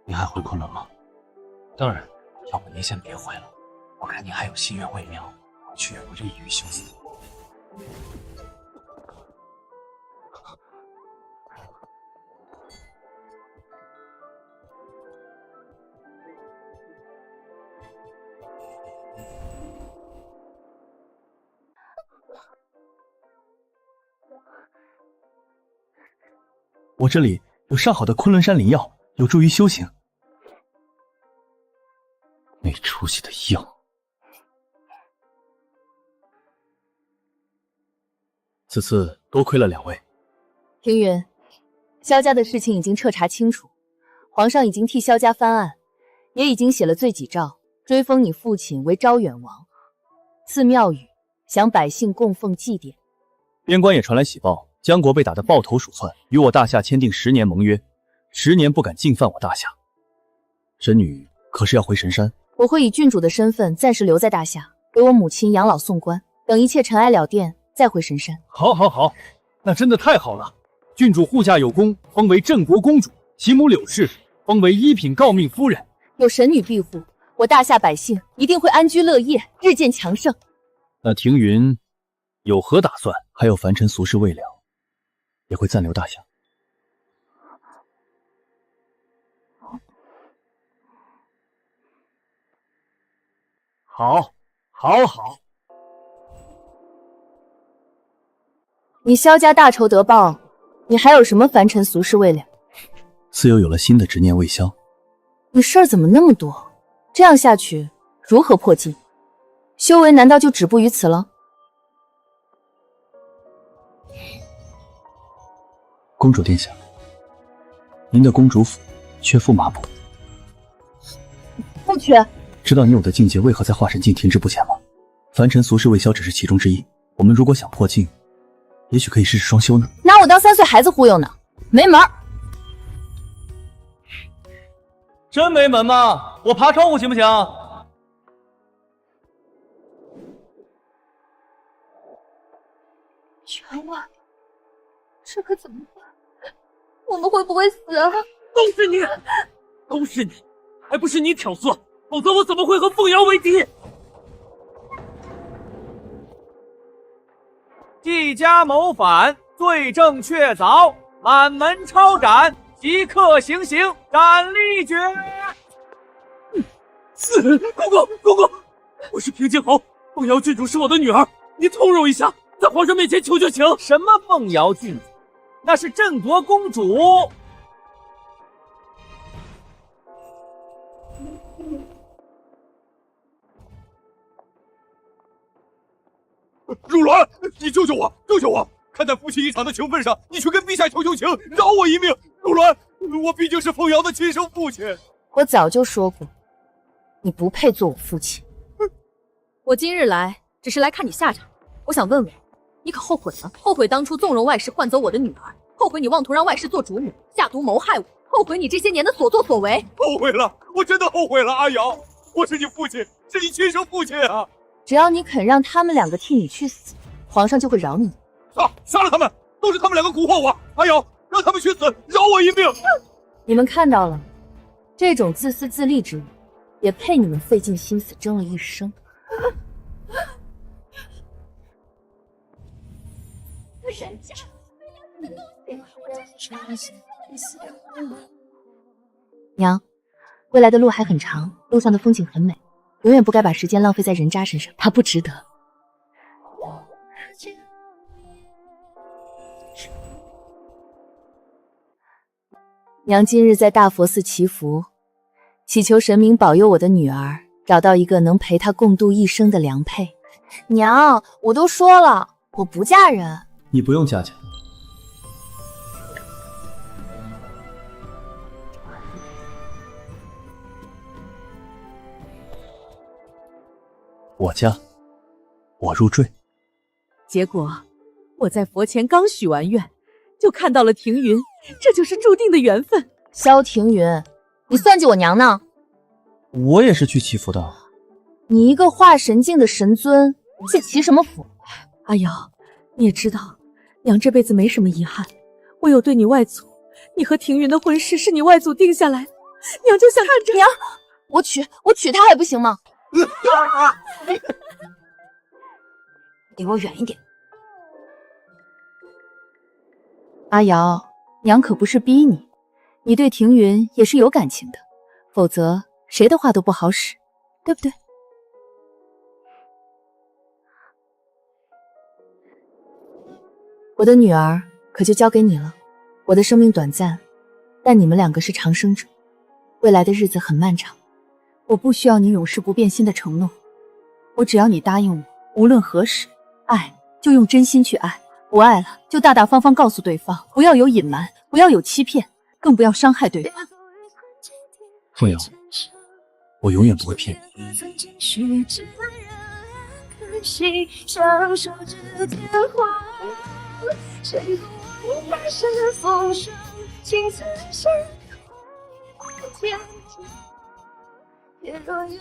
您还回昆仑吗？当然。要不您先别回了，我看您还有心愿未了，回去也不利于休息。我这里有上好的昆仑山灵药，有助于修行。没出息的药。此次多亏了两位。庭云，萧家的事情已经彻查清楚，皇上已经替萧家翻案，也已经写了罪己诏，追封你父亲为昭远王，赐庙宇，享百姓供奉祭典。边关也传来喜报，江国被打得抱头鼠窜，与我大夏签订10年盟约，10年不敢进犯我大夏。神女可是要回神山？我会以郡主的身份暂时留在大夏，给我母亲养老送官，等一切尘埃了电，再回神山。好，好，好，那真的太好了！郡主护驾有功，封为镇国公主；其母柳氏封为一品诰命夫人。有神女庇护，我大夏百姓一定会安居乐业，日渐强盛。那庭云有何打算？还有凡尘俗事未了，也会暂留大夏。好，好，好。你萧家大仇得报，你还有什么凡尘俗事未了？似又有了新的执念未消。你事儿怎么那么多？这样下去如何破境？修为难道就止步于此了？公主殿下，您的公主府缺驸马补。不缺。知道你我的境界为何在化神境停滞不前吗？凡尘俗事未消只是其中之一，我们如果想破境，也许可以试试双修呢。拿我当3岁孩子忽悠呢，没门儿！真没门吗？我爬窗户行不行？员外，这可怎么办？我们会不会死啊？都是你，都是你，还不是你挑唆，否则我怎么会和凤瑶为敌？季家谋反，罪证确凿，满门抄斩，即刻行刑，斩立决。公公，公公，我是平津侯，凤瑶郡主是我的女儿，你通融一下，在皇上面前求求情。什么凤瑶郡主？那是镇国公主。汝鸾，你救救我，救救我！看在夫妻一场的情分上，你去跟陛下求求情，饶我一命！汝鸾，我毕竟是凤瑶的亲生父亲。我早就说过，你不配做我父亲。我今日来，只是来看你下场。我想问问，你可后悔了？后悔当初纵容外室换走我的女儿？后悔你妄图让外室做主母，下毒谋害我？后悔你这些年的所作所为？后悔了，我真的后悔了，阿瑶，我是你父亲，是你亲生父亲啊！只要你肯让他们2个替你去死，皇上就会饶你。杀了他们！都是他们2个蛊惑我！阿瑶，让他们去死，饶我一命！你们看到了，这种自私自利之人，也配你们费尽心思争了一生。人家娘，未来的路还很长，路上的风景很美，永远不该把时间浪费在人渣身上，他不值得。娘今日在大佛寺祈福，祈求神明保佑我的女儿找到一个能陪她共度一生的良配。娘，我都说了，我不嫁人。你不用嫁嫁。我家，我入赘。结果我在佛前刚许完愿，就看到了庭云，这就是注定的缘分。萧庭云，你算计我娘呢？我也是去祈福的。你一个化神境的神尊，去祈什么福？阿瑶，你也知道，娘这辈子没什么遗憾，唯有对你外祖，你和庭云的婚事是你外祖定下来，娘就想看着娘，我娶她还不行吗？离我远一点！阿瑶，娘可不是逼你，你对庭云也是有感情的，否则谁的话都不好使，对不对？我的女儿可就交给你了，我的生命短暂，但你们两个是长生者，未来的日子很漫长。我不需要你永世不变心的承诺，我只要你答应我，无论何时，爱就用真心去爱，不爱了就大大方方告诉对方，不要有隐瞒，不要有欺骗，更不要伤害对方。凤瑶，我永远不会骗你。